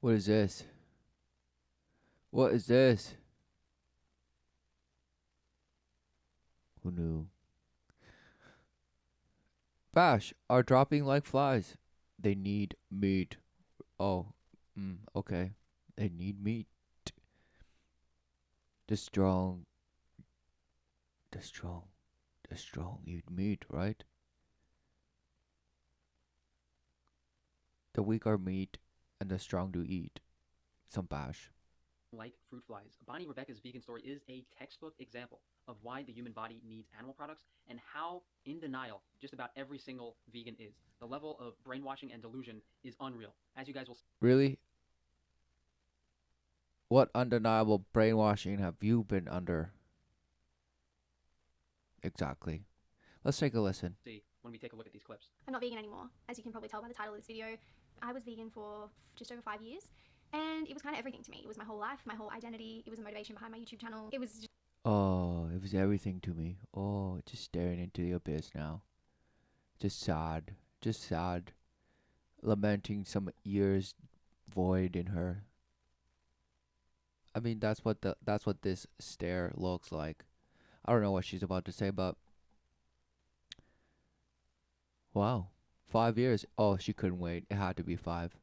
What is this? What is this? Who knew? Bash are dropping like flies. They need meat. Oh, okay. They need meat. The strong, the strong, the strong eat meat, right? The weak are meat, and the strong do eat. Some bash. Like fruit flies. Bonnie Rebecca's vegan story is a textbook example of why the human body needs animal products and how in denial just about every single vegan is. The level of brainwashing and delusion is unreal. As you guys will Really? What undeniable brainwashing have you been under? Exactly. Let's take a listen. see when we take a look at these clips. I'm not vegan anymore. As you can probably tell by the title of this video, I was vegan for just over 5 years, and it was kind of everything to me. It was my whole life, my whole identity. It was the motivation behind my YouTube channel. It was just Oh, it was everything to me. Oh, just staring into the abyss now. Just sad. Just sad. Lamenting some years void in her. I mean, that's what this stare looks like. I don't know what she's about to say, but wow, 5 years. Oh, she couldn't wait. It had to be 5.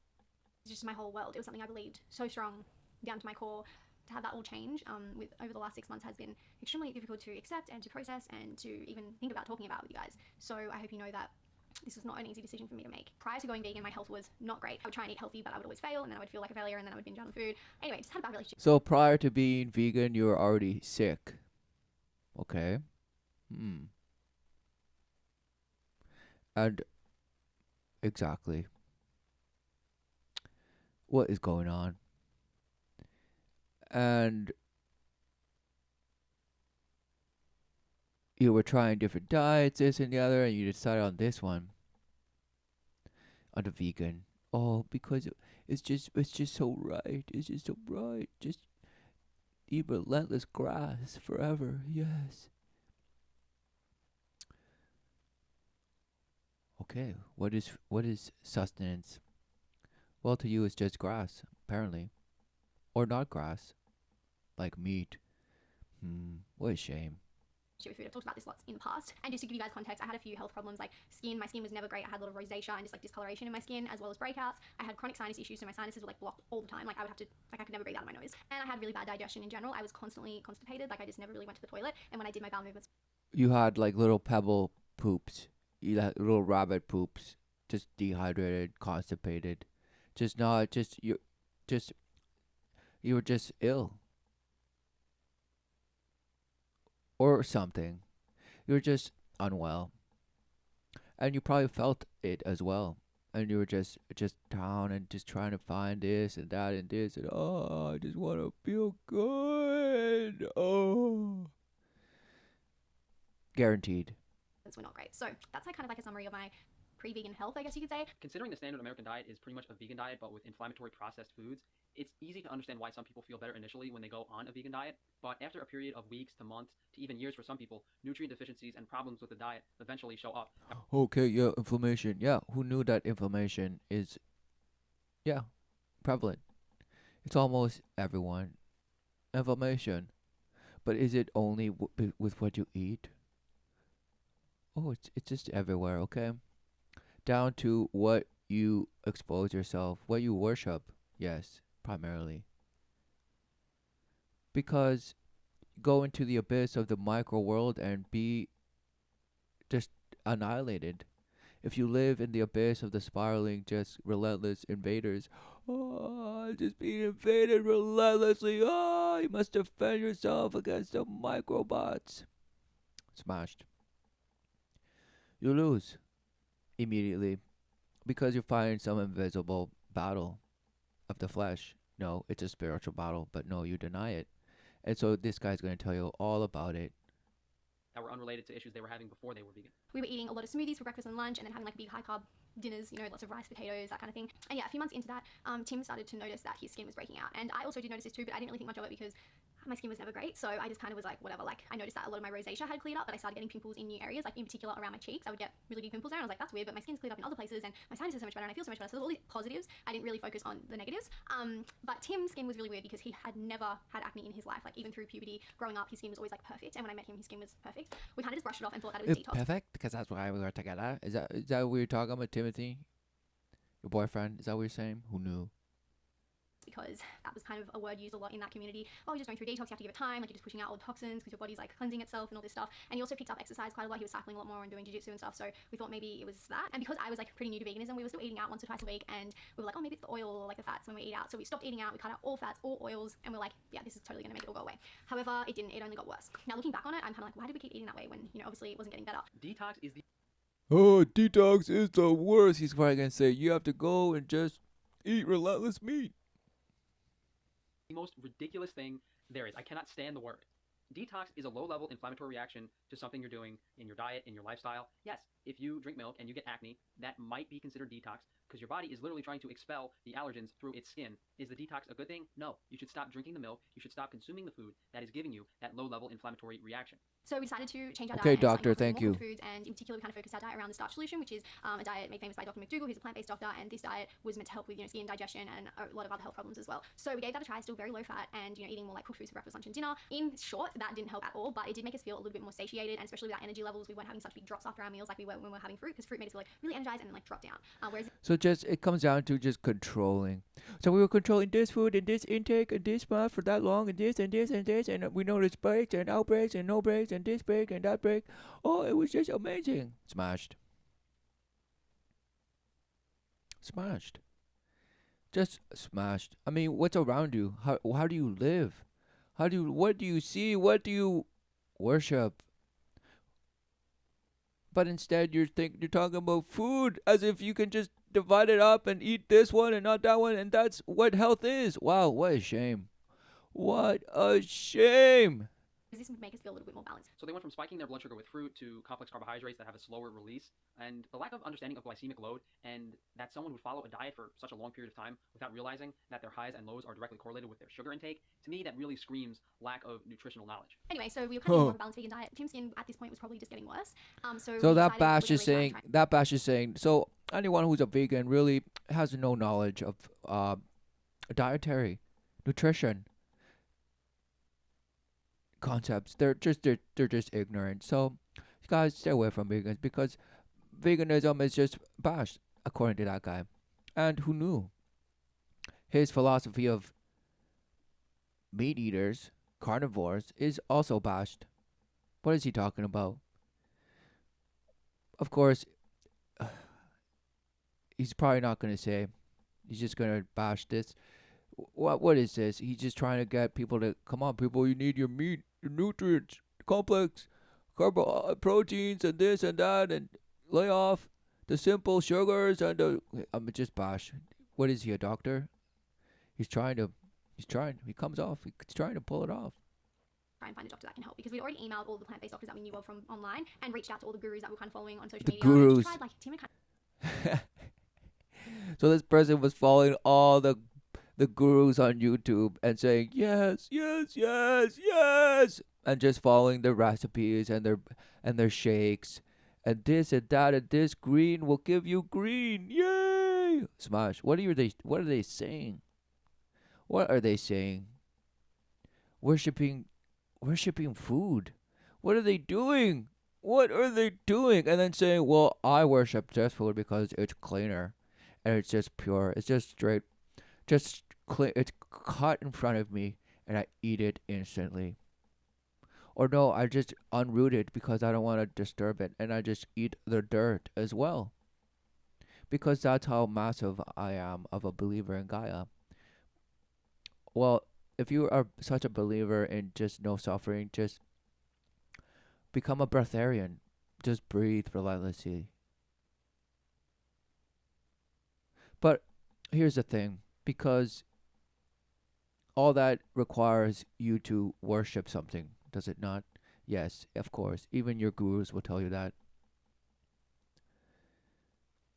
just my whole world. It was something I believed so strong down to my core. To have that all change with over the last 6 months has been extremely difficult to accept and to process and to even think about talking about with you guys. So I hope you know that this was not an easy decision for me to make. Prior to going vegan, my health was not great. I would try and eat healthy, but I would always fail, and then I would feel like a failure, and then I would binge on food. Anyway, just had a bad relationship. So prior to being vegan, you were already sick. Okay. And exactly. What is going on? And you were trying different diets, this and the other, and you decided on this one, on the vegan. Oh, because it's just so right. It's just so right. Just eat relentless grass forever. Yes. Okay. What is sustenance? Well, to you, it's just grass, apparently, or not grass, like meat. What a shame. With food. I've talked about this lots in the past. And just to give you guys context, I had a few health problems like skin. My skin was never great. I had a lot of rosacea and just like discoloration in my skin, as well as breakouts. I had chronic sinus issues, so my sinuses were like blocked all the time. Like I would have to, like I could never breathe out of my nose. And I had really bad digestion in general. I was constantly constipated. Like I just never really went to the toilet. And when I did my bowel movements, You had like little pebble poops. You had little rabbit poops. Just dehydrated, constipated. Just not just just you were just ill. Or something. You were just unwell. And you probably felt it as well. And you were just down and just trying to find this and that and this and oh, I just want to feel good. Oh. Guaranteed. were not great. So that's like kind of like a summary of my pre-vegan health, I guess you could say. Considering the standard American diet is pretty much a vegan diet, but with inflammatory processed foods, it's easy to understand why some people feel better initially when they go on a vegan diet, but after a period of weeks to months to even years for some people, nutrient deficiencies and problems with the diet eventually show up. Okay, yeah, inflammation. Yeah, who knew that inflammation is, yeah, prevalent? It's almost everyone. Inflammation. But is it only with what you eat? Oh, it's just everywhere, okay? Down to what you expose yourself, what you worship. Yes, primarily. Because go into the abyss of the micro world and be just annihilated. If you live in the abyss of the spiraling, just relentless invaders, oh, just being invaded relentlessly, oh, you must defend yourself against the microbots. Smashed. You lose immediately because you're fighting some invisible battle of the flesh. No, it's a spiritual battle, but no, you deny it. And so this guy's going to tell you all about it. That were unrelated to issues they were having before they were vegan. We were eating a lot of smoothies for breakfast and lunch, and then having like big high carb dinners, you know, lots of rice, potatoes, that kind of thing. And yeah, a few months into that, Tim started to notice that his skin was breaking out. And I also did notice this too, but I didn't really think much of it because my skin was never great, so I just kind of was like, whatever. Like, I noticed that a lot of my rosacea had cleared up, but I started getting pimples in new areas, like in particular around my cheeks. I would get really big pimples there, and I was like, that's weird, but my skin's cleared up in other places, and my sinus is so much better, and I feel so much better. So there's all these positives. I didn't really focus on the negatives. But Tim's skin was really weird because he had never had acne in his life. Like, even through puberty, growing up, his skin was always like perfect, and when I met him, his skin was perfect. We kind of just brushed it off and thought that it was It's detox. perfect because that's why we were together. Is that what you're talking about, Timothy? Your boyfriend? Is that what you're saying? Who knew? Because that was kind of a word used a lot in that community. Oh, you're just going through detox, you have to give it time, like you're just pushing out all the toxins because your body's like cleansing itself and all this stuff. And he also picked up exercise quite a lot. He was cycling a lot more and doing jiu-jitsu and stuff, so we thought maybe it was that. And because I was like pretty new to veganism, we were still eating out once or twice a week, and we were like, oh, maybe it's the oil or like the fats when we eat out. So we stopped eating out, we cut out all fats, all oils, and we're like, yeah, this is totally gonna make it all go away. However, it didn't. It only got worse. Now looking back on it, I'm kind of like, why did we keep eating that way when, you know, obviously it wasn't getting better? Detox is the Oh, detox is the worst. He's probably gonna say you have to go and just eat relentless meat. most ridiculous thing there is. I cannot stand the word. Detox is a low-level inflammatory reaction to something you're doing in your diet, in your lifestyle. Yes, if you drink milk and you get acne, that might be considered detox because your body is literally trying to expel the allergens through its skin. Is the detox a good thing? No. You should stop drinking the milk. You should stop consuming the food that is giving you that low-level inflammatory reaction. So we decided to change our Okay, diet. doctor, And start thank eating more you. whole foods, and in particular, we kind of focused our diet around the starch solution, which is a diet made famous by Dr. McDougall, who's a plant-based doctor, and this diet was meant to help with, you know, skin, digestion, and a lot of other health problems as well. So we gave that a try, still very low fat, and, you know, eating more like cooked foods for breakfast, lunch, and dinner. In short, that didn't help at all, but it did make us feel a little bit more satiated, and especially with our energy levels, we weren't having such big drops after our meals like we were when we were having fruit, because fruit made us feel like really energized and then like drop down. Whereas So just it comes down to just controlling. So we were controlling this food and this intake and this month for that long and this and this and this, and we noticed breaks and outbreaks and no breaks and this break and that break. Oh, it was just amazing. Smashed. Smashed. Just smashed. I mean, what's around you? How do you live? What do you see? What do you worship? But instead you're talking about food as if you can just divide it up and eat this one and not that one, and that's what health is. Wow, what a shame. What a shame. this would make us feel a little bit more balanced. So they went from spiking their blood sugar with fruit to complex carbohydrates that have a slower release, and the lack of understanding of glycemic load, and that someone would follow a diet for such a long period of time without realizing that their highs and lows are directly correlated with their sugar intake. To me, that really screams lack of nutritional knowledge. Anyway, so we were kind of more of a balanced vegan diet. Tim's skin at this point was probably just getting worse. So So we that decided bash to is really saying so anyone who's a vegan really has no knowledge of dietary nutrition concepts. They're just ignorant. So you guys stay away from vegans because veganism is just bashed according to that guy. And who knew? His philosophy of meat eaters, carnivores, is also bashed. What is he talking about? Of course, he's probably not going to say. He's just going to bash this. What is this? He's just trying to get people to come on, people. You need your meat, your nutrients, complex proteins, and this and that, and lay off the simple sugars and the. I'm just bash. What is he, a doctor? He comes off. He's trying to pull it off. try and find a doctor that can help, because we'd already emailed all the plant-based doctors that we knew of from online and reached out to all the gurus that we were kind of following on social The media. And gurus. just tried, like, Tim had So this person was following all the gurus on YouTube and saying yes, yes, yes, yes, and just following their recipes and their shakes and this and that, and this green will give you green. Yay! Smash. What are they saying? What are they saying? Worshipping food. What are they doing? What are they doing? And then saying, well, I worship this food because it's cleaner and it's just pure. It's just straight, just clean. It's cut in front of me and I eat it instantly. Or no, I just unroot it because I don't want to disturb it and I just eat the dirt as well. Because that's how massive I am of a believer in Gaia. Well, if you are such a believer in just no suffering, just become a breatharian. Just breathe relentlessly. But here's the thing, because all that requires you to worship something, does it not? Yes, of course. Even your gurus will tell you that.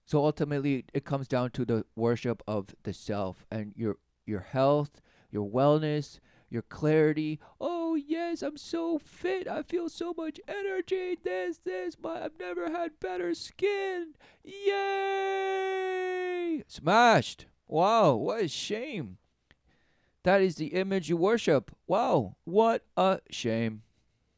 So ultimately, it comes down to the worship of the self and your health, your wellness, your clarity. Oh yes, I'm so fit. I feel so much energy. I've never had better skin. Yay! Smashed. Wow, what a shame. That is the image you worship. Wow, what a shame.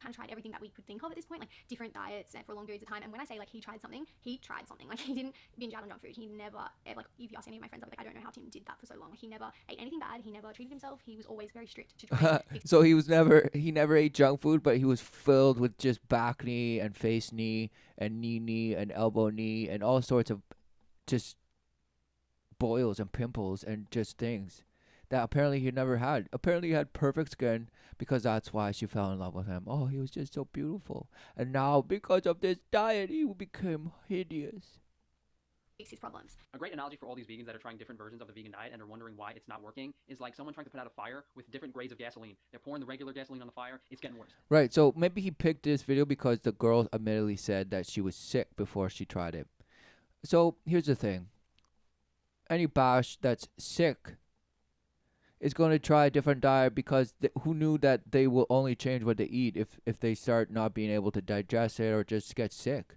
kind of tried everything that we could think of at this point, like different diets for long periods of time. And when I say like he tried something, like he didn't binge out on junk food. He never, like if you ask any of my friends, I'll be like, I don't know how Tim did that for so long. Like, he never ate anything bad. He never treated himself. He was always very strict to try and fix. So he never ate junk food, but he was filled with just back knee and face knee and knee and elbow knee and all sorts of just boils and pimples and just things that apparently he never had. Apparently he had perfect skin because that's why she fell in love with him. Oh, he was just so beautiful. And now because of this diet, he became hideous. Fix his problems. A great analogy for all these vegans that are trying different versions of the vegan diet and are wondering why it's not working is like someone trying to put out a fire with different grades of gasoline. They're pouring the regular gasoline on the fire. It's getting worse. Right, so maybe he picked this video because the girl admittedly said that she was sick before she tried it. So here's the thing. Any bash that's sick is going to try a different diet because who knew that they will only change what they eat if they start not being able to digest it or just get sick.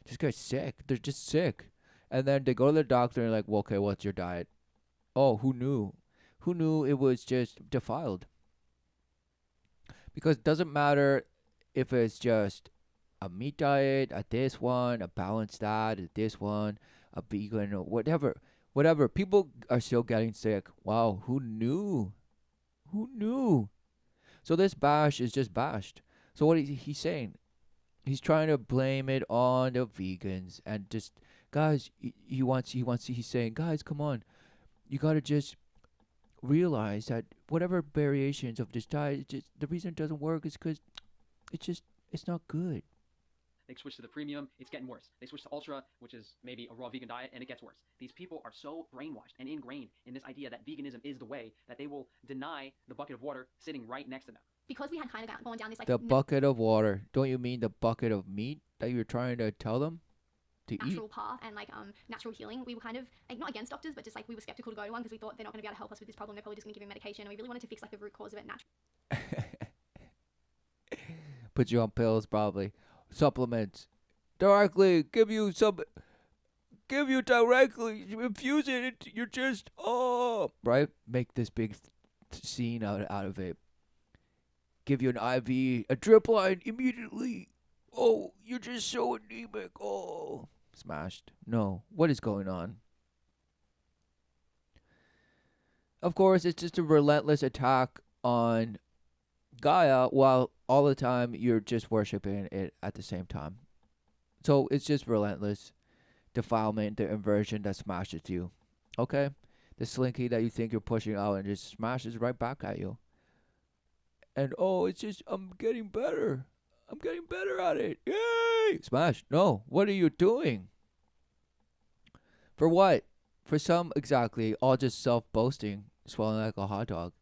Just get sick. They're just sick. And then they go to the doctor and like, well, okay, what's your diet? Oh, who knew? Who knew it was just defiled? Because it doesn't matter if it's just a meat diet, a this one, a balanced diet, a this one, a vegan, or whatever. Whatever. People are still getting sick. Wow, who knew? Who knew? So this bash is just bashed. So what is he saying? He's trying to blame it on the vegans and just guys. He's saying, guys, come on, you gotta just realize that whatever variations of this diet, the reason it doesn't work is because it's not good. They switch to the premium, it's getting worse. They switch to ultra, which is maybe a raw vegan diet, and it gets worse. These people are so brainwashed and ingrained in this idea that veganism is the way that they will deny the bucket of water sitting right next to them. Because we had kind of gone down this like The bucket of water. Don't you mean the bucket of meat that you're trying to tell them to natural eat? path and like natural healing. We were kind of like not against doctors, but just like we were skeptical to go to one because we thought they're not going to be able to help us with this problem. They're probably just going to give you medication, and we really wanted to fix like the root cause of it naturally. Put you on pills, probably supplements. Directly give you directly, infuse it into your just right. Make this big scene out of it. Give you an IV, a drip line immediately. Oh, you're just so anemic. Oh, smashed. No, what is going on? Of course, it's just a relentless attack on Gaia while all the time you're just worshiping it at the same time. So it's just relentless defilement, the inversion that smashes you. Okay? The slinky that you think you're pushing out and just smashes right back at you. And oh, it's just, I'm getting better. I'm getting better at it. Yay! Smash. No, what are you doing? For what? For some, exactly, all just self-boasting, swelling like a hot dog.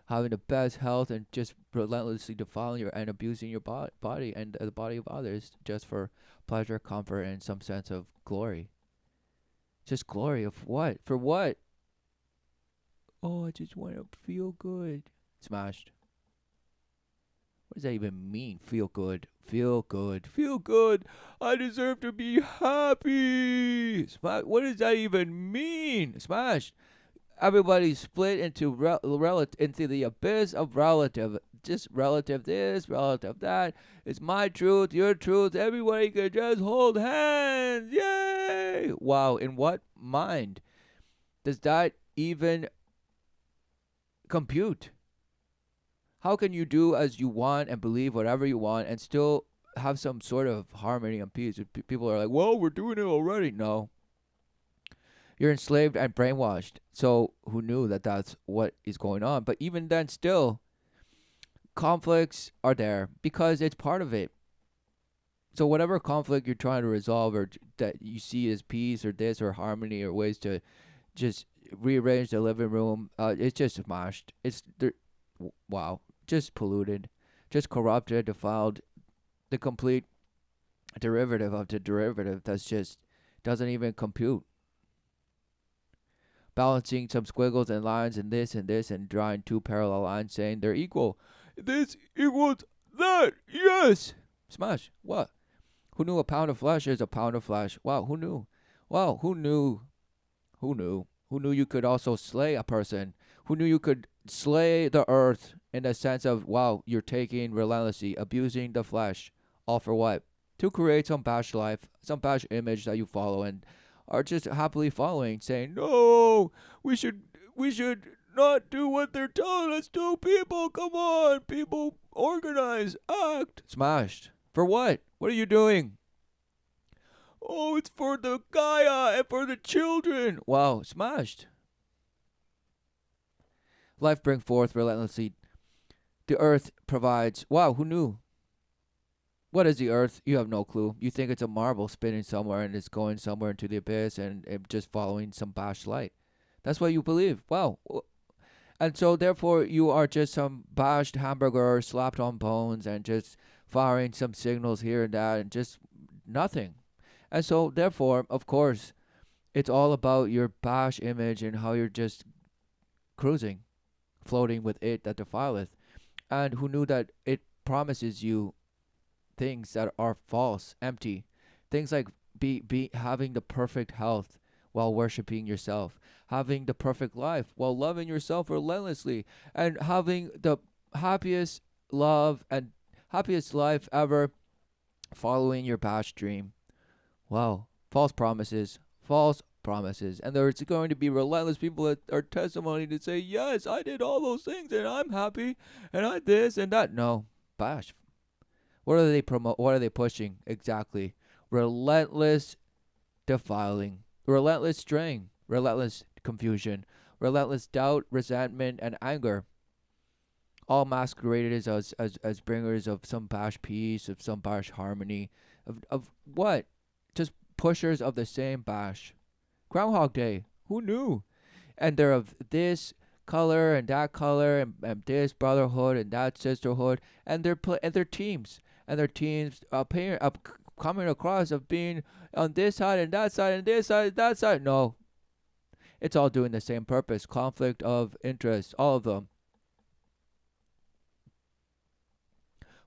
Having the best health and just relentlessly defiling your and abusing your body and the body of others just for pleasure, comfort, and some sense of glory. Just glory of what? For what? Oh, I just want to feel good. Smashed. What does that even mean? Feel good. Feel good. Feel good. I deserve to be happy. What does that even mean? Smashed. Everybody's split into into the abyss of relative. Just relative this, relative that. It's my truth, your truth. Everybody can just hold hands. Yay! Wow. In what mind does that even compute? How can you do as you want and believe whatever you want and still have some sort of harmony and peace? People are like, well, we're doing it already. No. You're enslaved and brainwashed. So who knew that that's what is going on? But even then, still, conflicts are there because it's part of it. So whatever conflict you're trying to resolve or that you see as peace or this or harmony or ways to just rearrange the living room, it's just smashed. Wow, just polluted, just corrupted, defiled, the complete derivative of the derivative that's just doesn't even compute. balancing some squiggles and lines and this and drawing two parallel lines saying they're equal. This equals that. Yes. Smash. What? Who knew a pound of flesh is a pound of flesh? Wow, who knew? Wow, who knew? Who knew? Who knew you could also slay a person? Who knew you could slay the earth in the sense of, wow, you're taking relentlessly, abusing the flesh. All for what? To create some bash life, some bash image that you follow and are just happily following, saying, no, we should not do what they're telling us to. People, come on. People, organize, act. Smashed. For what? What are you doing? Oh, it's for the Gaia and for the children. Wow, smashed. Life bring forth relentlessly. The earth provides. Wow, who knew? What is the earth? You have no clue. You think it's a marble spinning somewhere and it's going somewhere into the abyss and just following some bash light. That's what you believe. Wow. And so therefore you are just some bashed hamburger slapped on bones and just firing some signals here and that and just nothing. And so therefore, of course, it's all about your bash image and how you're just cruising, floating with it that defileth. And who knew that it promises you things that are false, empty. Things like be having the perfect health while worshiping yourself, having the perfect life while loving yourself relentlessly, and having the happiest love and happiest life ever following your bash dream. Wow. False promises. False promises. And there's going to be relentless people that are testimony to say, yes, I did all those things and I'm happy and I this and that. No. Bash. What are they promote? What are they pushing? Exactly. Relentless defiling. Relentless straying. Relentless confusion. Relentless doubt, resentment, and anger. All masqueraded as bringers of some bash peace, of some bash harmony. Of what? Just pushers of the same bash. Groundhog Day. Who knew? And they're of this color and that color and this brotherhood and that sisterhood and their teams and their teams coming across of being on this side and that side and this side and that side. No, it's all doing the same purpose. Conflict of interest, all of them.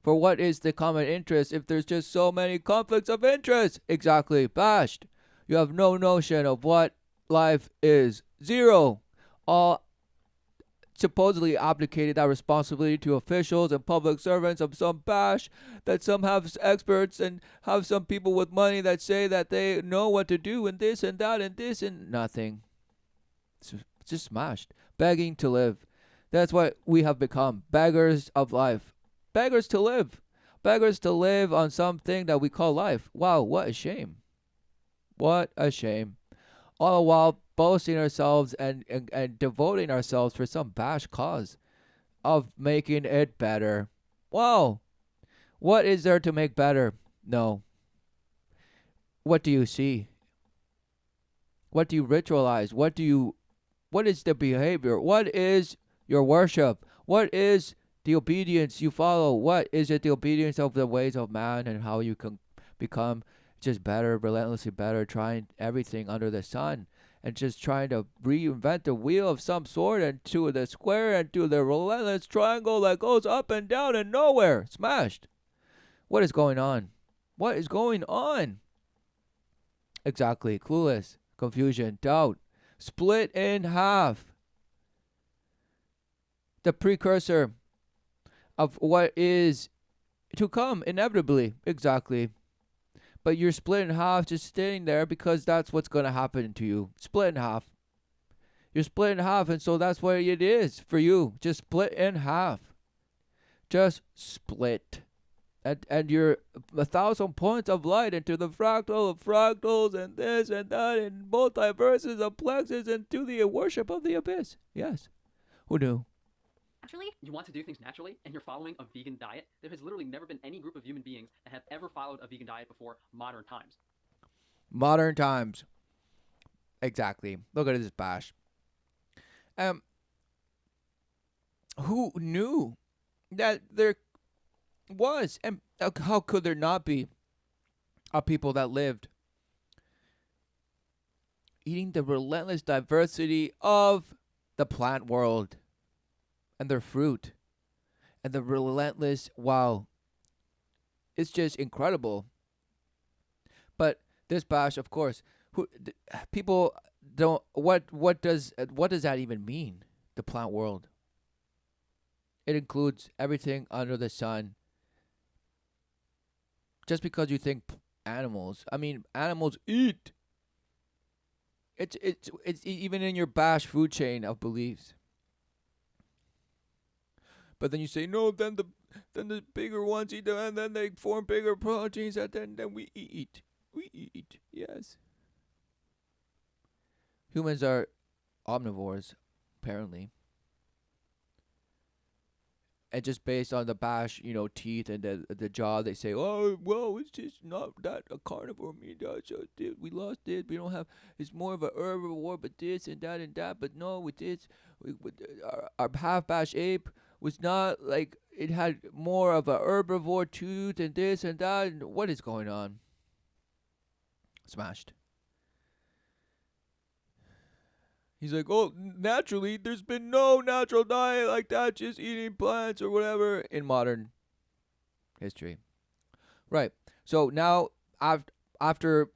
For what is the common interest if there's just so many conflicts of interest? Exactly, bashed. You have no notion of what life is. Zero. All supposedly abdicated that responsibility to officials and public servants of some bash, that some have experts and have some people with money that say that they know what to do and this and that and this and nothing. It's just smashed. Begging to live. That's what we have become. Beggars of life. Beggars to live. Beggars to live on something that we call life. Wow, what a shame. What a shame. All the while boasting ourselves and devoting ourselves for some bash cause of making it better. Wow. What is there to make better? No. What do you see? What do you ritualize? What is the behavior? What is your worship? What is the obedience you follow? What is it, the obedience of the ways of man and how you can become just better, relentlessly better, trying everything under the sun and just trying to reinvent the wheel of some sort and to the square and to the relentless triangle that goes up and down and nowhere. Smashed. What is going on? What is going on? Exactly. Clueless, confusion, doubt, split in half. The precursor of what is to come inevitably. Exactly. But you're split in half just staying there because that's what's going to happen to you. Split in half. You're split in half, and so that's what it is for you. Just split in half. Just split. And you're 1,000 points of light into the fractal of fractals and this and that and multiverses of plexus and to the worship of the abyss. Yes. Who knew? Naturally, you want to do things naturally, and you're following a vegan diet. There has literally never been any group of human beings that have ever followed a vegan diet before modern times. Modern times. Exactly. Look at this bash. Who knew that there was, and how could there not be a people that lived eating the relentless diversity of the plant world and their fruit and the relentless, wow, it's just incredible. But this bash, of course, people don't. What does that even mean? The plant world. It includes everything under the sun. Just because you think animals, I mean, animals eat. It's even in your bash food chain of beliefs. But then you say no. Then the bigger ones eat them, and then they form bigger proteins, and then we eat. We eat. Yes. Humans are omnivores, apparently. And just based on the bash, teeth and the jaw, they say, oh, well, it's just not that a carnivore meat. We lost it. We don't have. It's more of a herbivore, but this and that and that. But no, with this, our half bash ape was not like it had more of a herbivore tooth and this and that. And what is going on? Smashed. He's like, oh, naturally, there's been no natural diet like that, just eating plants or whatever in modern history. Right. So now, after,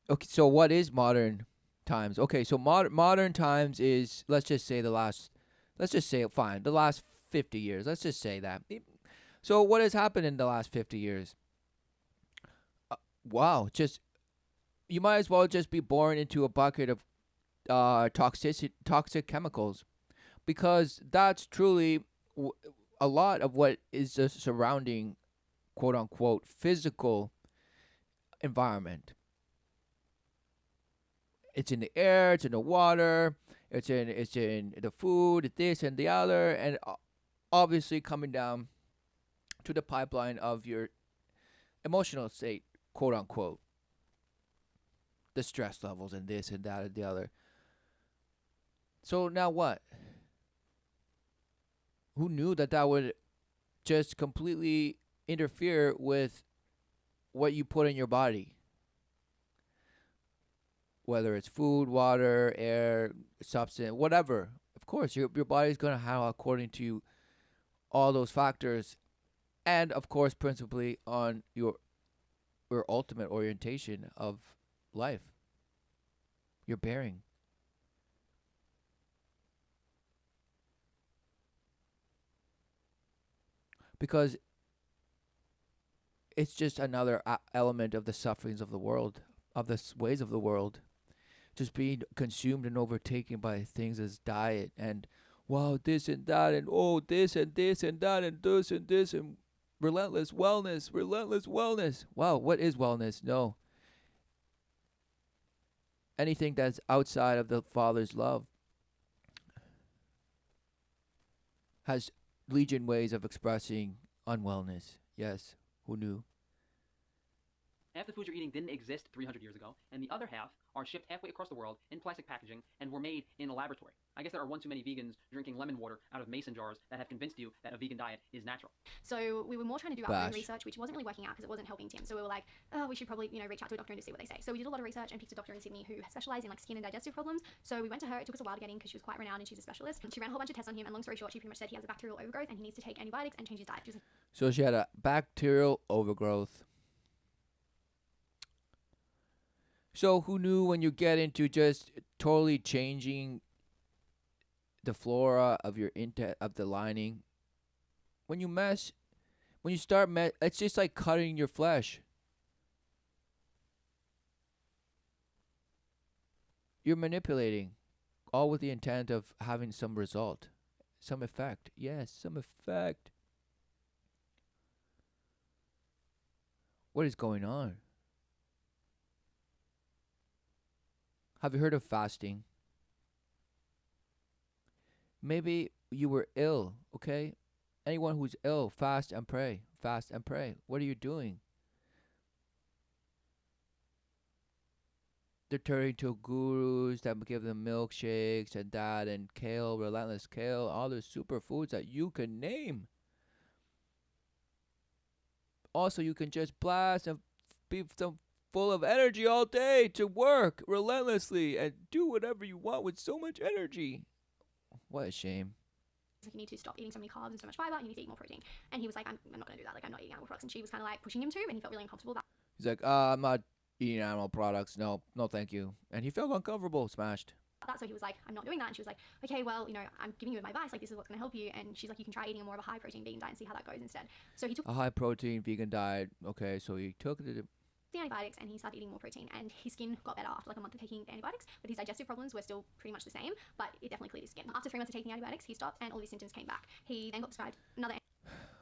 okay, so what is modern times? Okay, so modern times is, let's just say, fine, the last 50 years. Let's just say that. So what has happened in the last 50 years? Wow, you might as well just be born into a bucket of toxic chemicals, because that's truly a lot of what is the surrounding quote unquote physical environment. It's in the air, it's in the water, it's in the food, this and the other, and obviously coming down to the pipeline of your emotional state, quote unquote, the stress levels and this and that and the other. So now what? Who knew that would just completely interfere with what you put in your body? Whether it's food, water, air, substance, whatever. Of course, your body's going to have according to all those factors, and of course principally on your ultimate orientation of life, your bearing. Because it's just another element of the sufferings of the world, of the ways of the world, just being consumed and overtaken by things as diet and wow, this and that, and oh, this and this and that, and this and relentless wellness, relentless wellness. Wow, what is wellness? No, anything that's outside of the Father's love has legion ways of expressing unwellness. Yes, who knew? Half the foods you're eating didn't exist 300 years ago, and the other half are shipped halfway across the world in plastic packaging and were made in a laboratory. I guess there are one too many vegans drinking lemon water out of mason jars that have convinced you that a vegan diet is natural. So we were more trying to do our own Bash. research, which wasn't really working out because it wasn't helping Tim. So we were like, oh, we should probably, reach out to a doctor and just see what they say. So we did a lot of research and picked a doctor in Sydney who specialized in like skin and digestive problems. So we went to her. It took us a while to get in because she was quite renowned and she's a specialist. She ran a whole bunch of tests on him, and long story short, she pretty much said he has a bacterial overgrowth and he needs to take antibiotics and change his diet. So she had a bacterial overgrowth. So who knew, when you get into just totally changing the flora of your of the lining, when you start it's just like cutting your flesh. You're manipulating, all with the intent of having some result, some effect. Yes, some effect. What is going on? Have you heard of fasting? Maybe you were ill, okay? Anyone who's ill, fast and pray. Fast and pray. What are you doing? They're turning to gurus that give them milkshakes and that, and kale, relentless kale, all the superfoods that you can name. Also, you can just blast and be some full of energy all day to work relentlessly and do whatever you want with so much energy. What a shame. Like, you need to stop eating so many carbs and so much fiber, you need to eat more protein. And he was like, I'm not going to do that, like, I'm not eating animal products. And she was kind of like pushing him to, and he felt really uncomfortable about He's like, I'm not eating animal products. No, thank you. And he felt uncomfortable, smashed. that. So he was like, I'm not doing that. And she was like, okay, well, you know, I'm giving you my advice, like, this is what's going to help you. And she's like, you can try eating a more of a high protein vegan diet and see how that goes instead. So he took A high protein vegan diet. Okay, so he took the the antibiotics and he started eating more protein, and his skin got better after like a month of taking the antibiotics, but his digestive problems were still pretty much the same, but it definitely cleared his skin. After 3 months of taking the antibiotics, he stopped and all these symptoms came back. He then got prescribed another.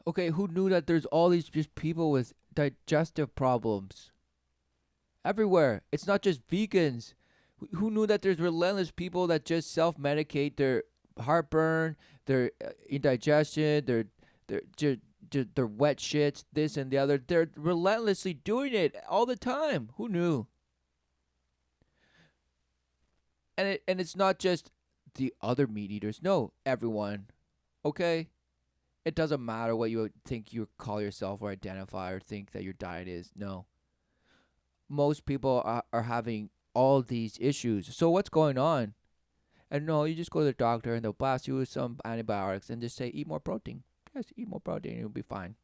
Okay, who knew that there's all these just people with digestive problems everywhere? It's not just vegans. Who knew that there's relentless people that just self-medicate their heartburn, their indigestion, their wet shits, this and the other. They're relentlessly doing it all the time. Who knew? And it's not just the other meat eaters. No, everyone. Okay? It doesn't matter what you think you call yourself or identify or think that your diet is. No. Most people are having all these issues. So what's going on? And no, you just go to the doctor and they'll blast you with some antibiotics and just say, eat more protein. Yes, eat more protein, you'll be fine.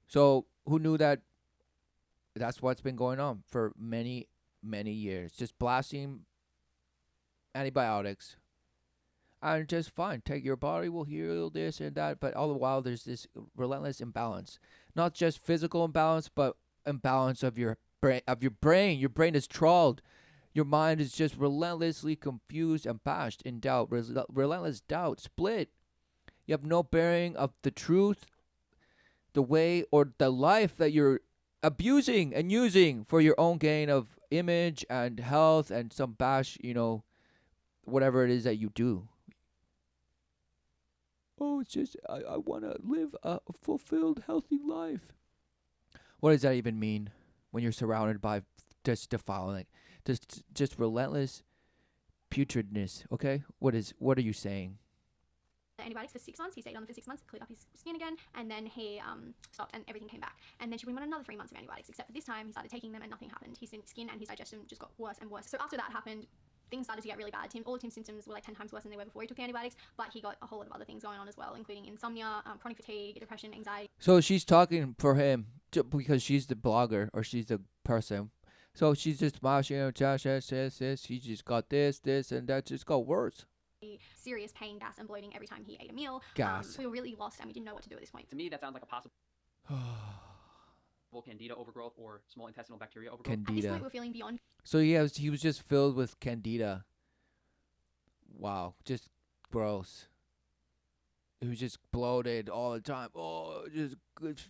So who knew that that's what's been going on for many, many years? Just blasting antibiotics. And just fine. Take your body will heal this and that, but all the while there's this relentless imbalance. Not just physical imbalance, but imbalance of your brain. Your brain is trawled. Your mind is just relentlessly confused and bashed in doubt. Relentless doubt, split. You have no bearing of the truth, the way, or the life that you're abusing and using for your own gain of image and health and some bash, whatever it is that you do. Oh, it's just, I want to live a fulfilled, healthy life. What does that even mean when you're surrounded by just defiling, just relentless putridness, okay? What are you saying? Antibiotics for 6 months. He stayed on them for 6 months, cleared up his skin again, and then he stopped and everything came back. And then she went on another 3 months of antibiotics, except for this time he started taking them and nothing happened. His skin and his digestion just got worse and worse. So after that happened, things started to get really bad. All of Tim's symptoms were like 10 times worse than they were before he took the antibiotics, but he got a whole lot of other things going on as well, including insomnia, chronic fatigue, depression, anxiety. So she's talking for him because she's the blogger or she's the person. So she's just smashing, she just got this, and that just got worse. Serious pain, gas, and bloating every time he ate a meal. Gas. We were really lost and we didn't know what to do at this point. To me, that sounds like a possible candida overgrowth or small intestinal bacteria overgrowth. At this point, we're feeling beyond. So he was just filled with candida. Wow, just gross. He was just bloated all the time. Oh, just good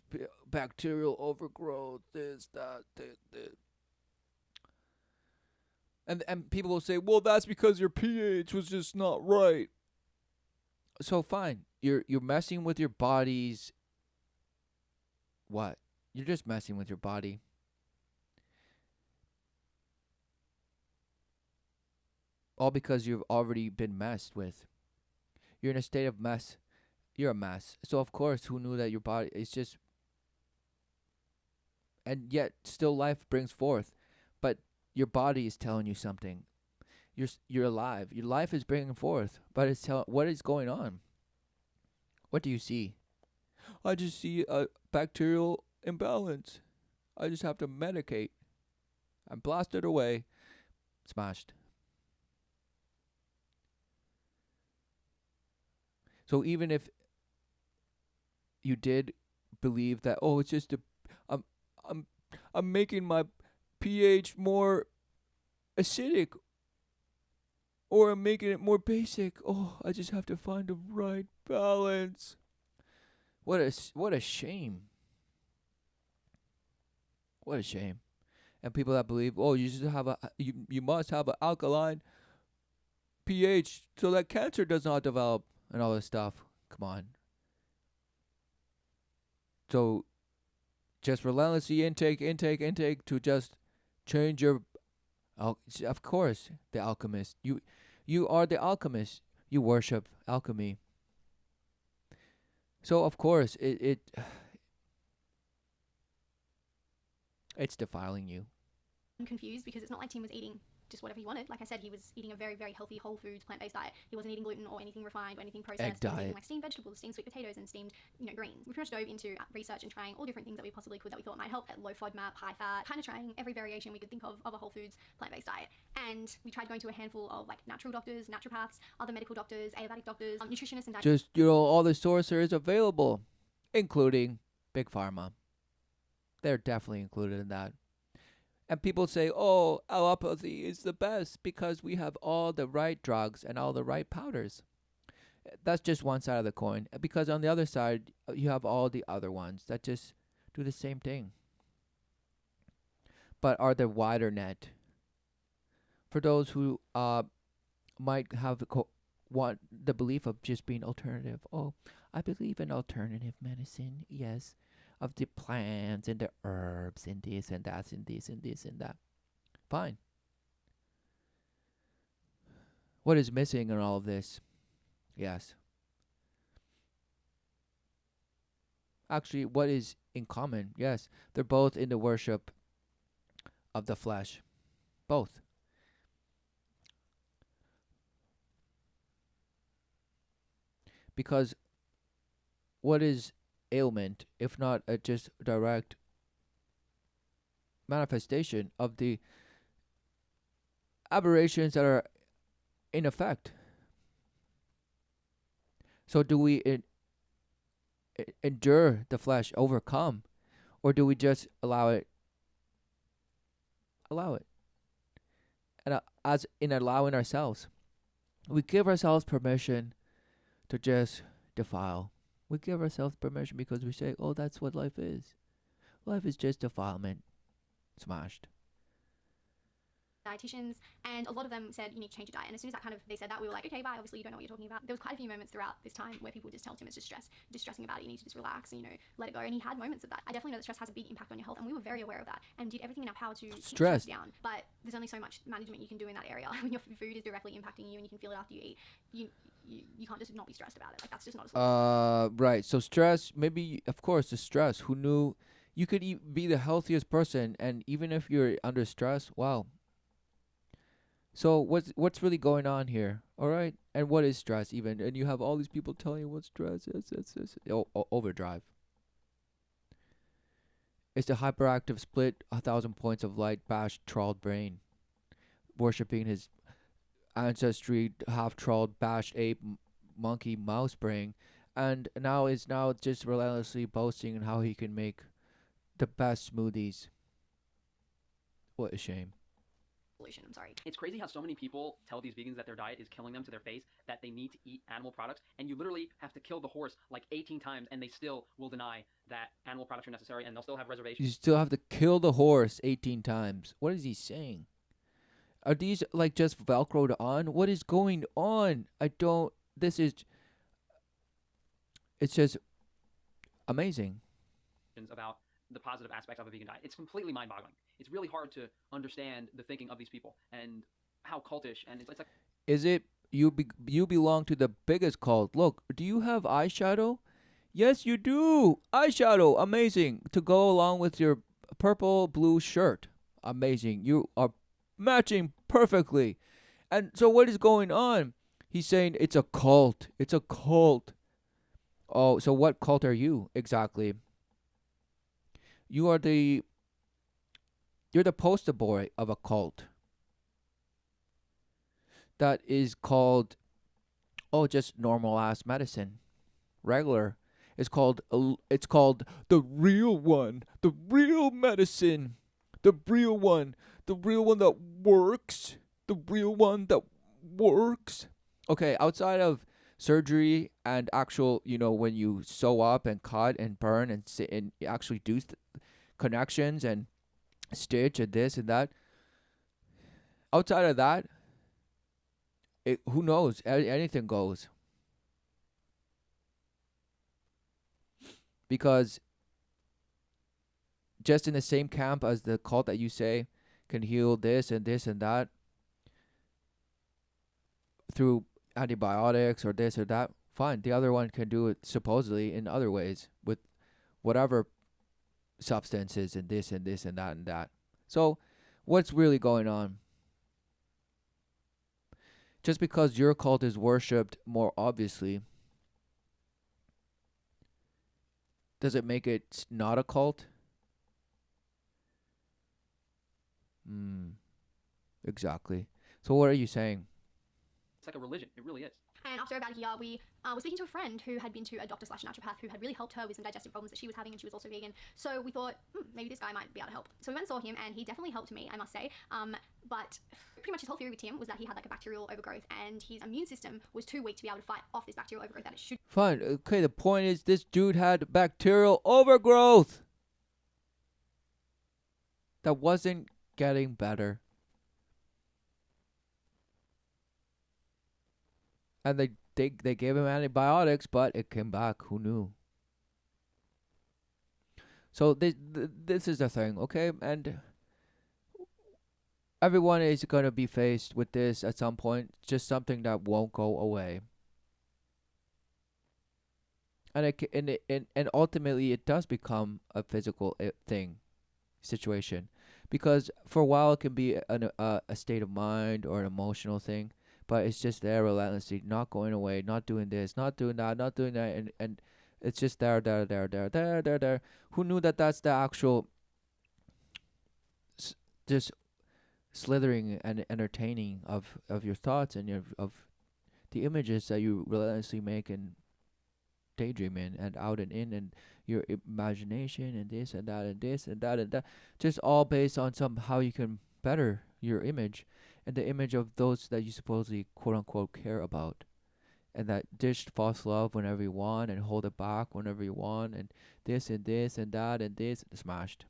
bacterial overgrowth. This, that, this. And people will say, well, that's because your pH was just not right. So fine, you're messing with your body's what? You're just messing with your body. All because you've already been messed with. You're in a state of mess. You're a mess. So of course, who knew that your body is just... And yet, still life brings forth. But your body is telling you something. You're alive. Your life is bringing forth. But it's what is going on? What do you see? I just see a bacterial imbalance. I just have to medicate. I'm blasted away. Smashed. So even if you did believe that, oh, it's just I'm making my pH more acidic, or I'm making it more basic. Oh, I just have to find the right balance. What a shame. What a shame. And people that believe, oh, you just have you must have an alkaline pH so that cancer does not develop and all this stuff. Come on. So just relentlessly intake to just change your... of course, the alchemist. You are the alchemist. You worship alchemy. So of course it It's defiling you. I'm confused because it's not like Tim was eating just whatever he wanted. Like I said, he was eating a very, very healthy, whole foods, plant-based diet. He wasn't eating gluten or anything refined or anything processed. He was eating diet. like steamed vegetables, steamed sweet potatoes, and steamed, greens. We pretty much dove into research and trying all different things that we possibly could that we thought might help. Low FODMAP, high fat, kind of trying every variation we could think of a whole foods, plant-based diet. And we tried going to a handful of like natural doctors, naturopaths, other medical doctors, Ayurvedic doctors, nutritionists, and dietitians. Just, all the sources available, including Big Pharma. They're definitely included in that. And people say, oh, allopathy is the best because we have all the right drugs and all the right powders. That's just one side of the coin. Because on the other side, you have all the other ones that just do the same thing, but are the wider net. For those who might have want the belief of just being alternative. Oh, I believe in alternative medicine, yes, of the plants and the herbs and this and that and this and this and that. Fine. What is missing in all of this? Yes. Actually, what is in common? Yes, they're both in the worship of the flesh. Both. Because what is ailment if not a just direct manifestation of the aberrations that are in effect? So do we endure the flesh, overcome, or do we just allow it? Allow it. And as in allowing ourselves, we give ourselves permission to just defile. We give ourselves permission because we say, oh, that's what life is. Life is just defilement. Smashed. Dietitians, and a lot of them said you need to change your diet. And as soon as they said that, we were like, okay, bye. Obviously, you don't know what you're talking about. There was quite a few moments throughout this time where people would just tell Tim it's just stress, just stressing about it. You need to just relax and let it go. And he had moments of that. I definitely know that stress has a big impact on your health, and we were very aware of that and did everything in our power to keep stress down. But there's only so much management you can do in that area when your food is directly impacting you and you can feel it after you eat. You can't just not be stressed about it. Like, that's just not a solution. Right. So stress, maybe, of course, the stress. Who knew you could be the healthiest person, and even if you're under stress, wow. So what's really going on here? All right, and what is stress even? And you have all these people telling you what stress is. It's overdrive. It's the hyperactive split 1,000 points of light bashed trawled brain, worshipping his ancestry half trawled bashed ape monkey mouse brain, and now is just relentlessly boasting on how he can make the best smoothies. What a shame. Solution. I'm sorry. It's crazy how so many people tell these vegans that their diet is killing them to their face, that they need to eat animal products, and you literally have to kill the horse like 18 times, and they still will deny that animal products are necessary, and they'll still have reservations. You still have to kill the horse 18 times. What is he saying? Are these like just velcroed on? What is going on? It's just amazing. About the positive aspects of a vegan diet. It's completely mind-boggling. It's really hard to understand the thinking of these people and how cultish, and it's like... Is it you belong to the biggest cult? Look, do you have eyeshadow? Yes, you do. Eyeshadow, amazing. To go along with your purple blue shirt. Amazing. You are matching perfectly. And so what is going on? He's saying it's a cult. It's a cult. Oh, so what cult are you exactly? You're the poster boy of a cult that is called, just normal ass medicine, regular. It's called the real one, the real medicine, the real one that works, the real one that works. Okay, outside of surgery and actual, when you sew up and cut and burn and actually do connections and stitch and this and that. Outside of that, who knows? Anything goes. Because just in the same camp as the cult that you say can heal this and this and that through antibiotics or this or that, fine. The other one can do it supposedly in other ways with whatever substances and this and this and that and that. So, what's really going on? Just because your cult is worshipped more obviously, does it make it not a cult? Exactly. So what are you saying? It's like a religion. It really is. And after about a year, we were speaking to a friend who had been to a doctor slash naturopath who had really helped her with some digestive problems that she was having, and she was also vegan. So we thought, maybe this guy might be able to help. So we went and saw him, and he definitely helped me, I must say. But pretty much his whole theory with Tim was that he had like a bacterial overgrowth, and his immune system was too weak to be able to fight off this bacterial overgrowth that it should. Fine. Okay, the point is this dude had bacterial overgrowth that wasn't getting better. And they gave him antibiotics, but it came back. Who knew? So this is the thing, okay? And everyone is gonna be faced with this at some point. Just something that won't go away. And ultimately it does become a physical thing, situation, because for a while it can be a state of mind or an emotional thing, but it's just there relentlessly, not going away, not doing this, not doing that, not doing that, and it's just there. Who knew that that's the actual just slithering and entertaining of your thoughts and of the images that you relentlessly make and daydream in and out and in, and your imagination and this and that and this and that and that, just all based on some how you can better your image and the image of those that you supposedly quote unquote care about, and that dish false love whenever you want and hold it back whenever you want, and this and this and that and this smashed.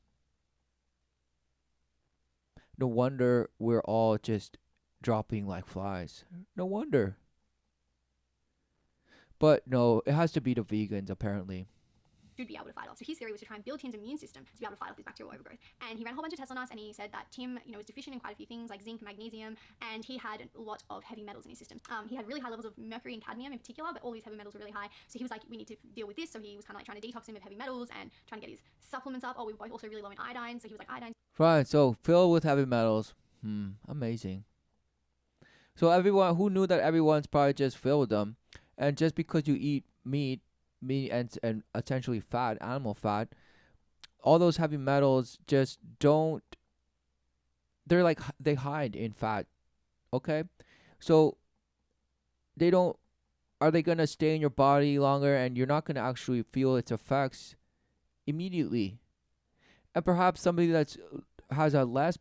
No wonder we're all just dropping like flies. No wonder. But no, it has to be the vegans apparently. Should be able to fight off. So his theory was to try and build Tim's immune system to be able to fight off this bacterial overgrowth. And he ran a whole bunch of tests on us, and he said that Tim, was deficient in quite a few things like zinc, magnesium, and he had a lot of heavy metals in his system. He had really high levels of mercury and cadmium in particular, but all these heavy metals were really high. So he was like, we need to deal with this. So he was kind of like trying to detox him of heavy metals and trying to get his supplements up. Oh, we were both also really low in iodine, so he was like iodine. Right, so filled with heavy metals. Amazing. So everyone who knew that everyone's probably just filled with them, and just because you eat meat and essentially fat, animal fat, all those heavy metals just don't. They're like they hide in fat, okay? So they don't. Are they gonna stay in your body longer, and you're not gonna actually feel its effects immediately? And perhaps somebody that's has a less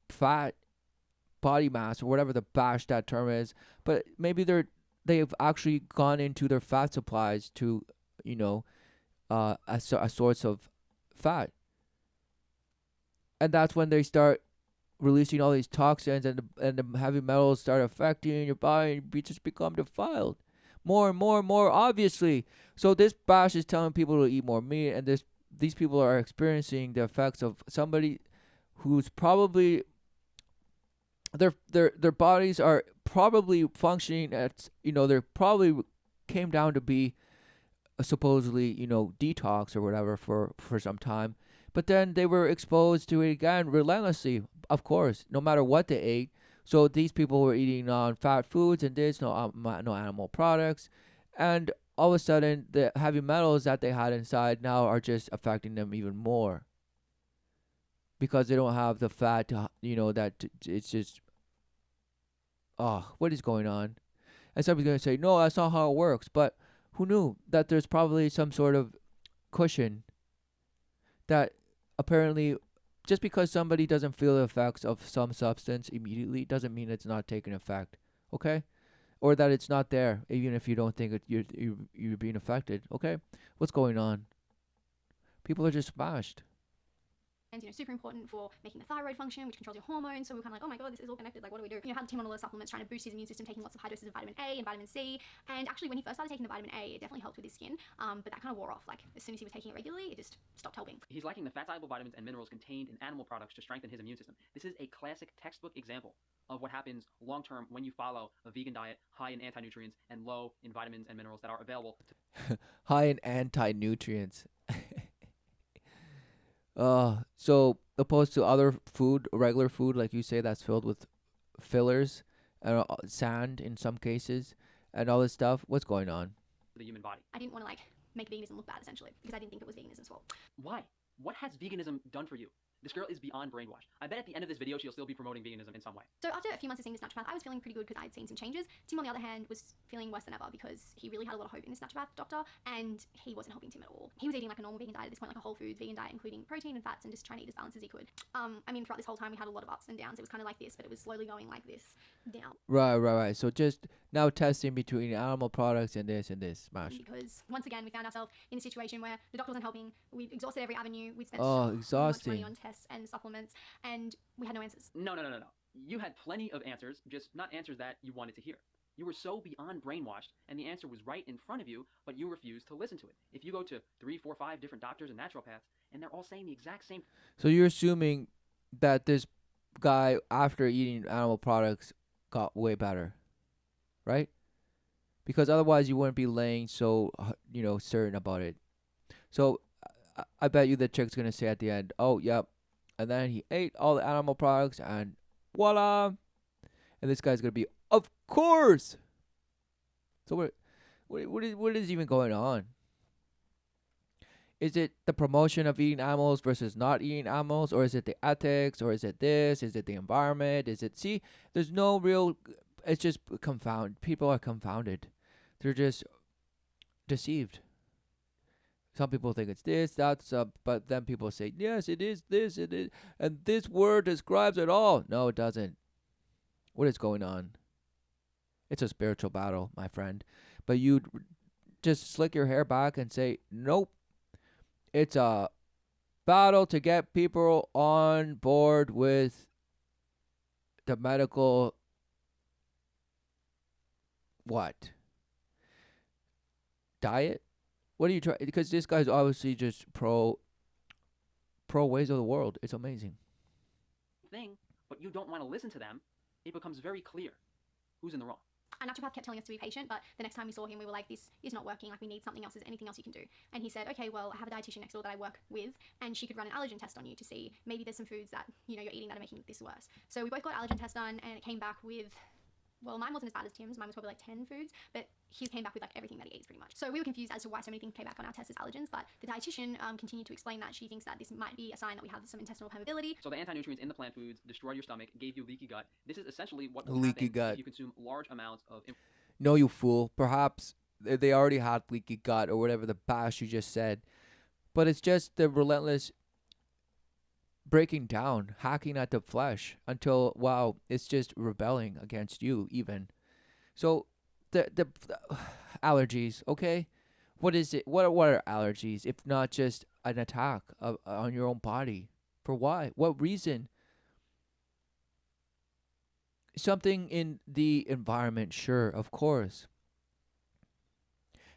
fat body mass or whatever the bash that term is, but maybe they've actually gone into their fat supplies to, a source of fat, and that's when they start releasing all these toxins, and the heavy metals start affecting your body, and you just become defiled more and more and more obviously. So this bash is telling people to eat more meat, and these people are experiencing the effects of somebody who's probably their bodies are probably functioning at, they're probably came down to be supposedly, detox or whatever for some time, but then they were exposed to it again relentlessly, of course, no matter what they ate. So these people were eating non-fat foods and no animal products, and all of a sudden the heavy metals that they had inside now are just affecting them even more, because they don't have the fat to, that it's just, what is going on? And somebody's going to say, no, that's not how it works. But who knew that there's probably some sort of cushion that apparently just because somebody doesn't feel the effects of some substance immediately doesn't mean it's not taking effect, okay? Or that it's not there, even if you don't think you're being affected, okay? What's going on? People are just smashed. Super important for making the thyroid function, which controls your hormones. So we're kind of like, oh my god, this is all connected. Like, what do we do? Had Tim on all the supplements trying to boost his immune system, taking lots of high doses of vitamin A and vitamin C. And actually, when he first started taking the vitamin A, it definitely helped with his skin. But that kind of wore off. Like, as soon as he was taking it regularly, it just stopped helping. He's lacking the fat-soluble vitamins and minerals contained in animal products to strengthen his immune system. This is a classic textbook example of what happens long-term when you follow a vegan diet high in anti-nutrients and low in vitamins and minerals that are available. High in anti-nutrients. So opposed to other food, regular food, like you say, that's filled with fillers and sand in some cases, and all this stuff. What's going on? the human body. I didn't want to like make veganism look bad essentially because I didn't think it was veganism's fault. Why? What has veganism done for you? This girl is beyond brainwashed. I bet at the end of this video she'll still be promoting veganism in some way. So after a few months of seeing this naturopath, I was feeling pretty good because I had seen some changes. Tim, on the other hand, was feeling worse than ever because he really had a lot of hope in this naturopath doctor and he wasn't helping Tim at all. He was eating like a normal vegan diet at this point, like a whole foods vegan diet, including protein and fats and just trying to eat as balanced as he could. I mean, throughout this whole time, we had a lot of ups and downs. It was kind of like this, but it was slowly going like this down. Right. So just now testing between animal products and this, Mash. Because once again, we found ourselves in a situation where the doctor wasn't helping. We exhausted every avenue. We spent Oh, so much exhausting. money on tests and supplements, and we had no answers. No. You had plenty of answers, just not answers that you wanted to hear. You were so beyond brainwashed, and the answer was right in front of you, but you refused to listen to it. If you go to 3, 4, 5 different doctors and naturopaths, and they're all saying the exact same. So you're assuming that this guy, after eating animal products, got way better, right? Because otherwise you wouldn't be laying so certain about it. So I bet you the chick's gonna say at the end, "Oh, yep," and then he ate all the animal products and voila, and this guy's gonna be, "Of course." So what is even going on? Is it the promotion of eating animals versus not eating animals, or is it the ethics, or is it this? Is it the environment? Is it see? There's no real. It's just confound. People are confounded. They're just deceived. Some people think it's this, that's, but then people say, yes, it is this, it is, and this word describes it all. No, it doesn't. What is going on? It's a spiritual battle, my friend. But you just slick your hair back and say, nope. It's a battle to get people on board with the medical what? Diet? What are you trying? Because this guy's obviously just pro ways of the world. It's amazing. Thing, but you don't want to listen to them, it becomes very clear who's in the wrong. Our naturopath kept telling us to be patient, but the next time we saw him, we were like, this is not working. Like, we need something else. Is there anything else you can do? And he said, okay, well, I have a dietitian next door that I work with, and she could run an allergen test on you to see maybe there's some foods that, you're eating that are making this worse. So we both got allergen test done, and it came back with, well, mine wasn't as bad as Tim's. Mine was probably like 10 foods, but his came back with like everything that he eats pretty much. So we were confused as to why so many things came back on our test as allergens, but the dietitian continued to explain that she thinks that this might be a sign that we have some intestinal permeability. So the anti-nutrients in the plant foods destroyed your stomach, gave you leaky gut. This is essentially what will Leaky happen gut. if you consume large amounts of. No, you fool. Perhaps they already had leaky gut or whatever the bash you just said. But it's just the relentless breaking down, hacking at the flesh until, wow, it's just rebelling against you even. So the allergies, okay? What is it? What are allergies if not just an attack on your own body? For why? What reason? Something in the environment, sure, of course.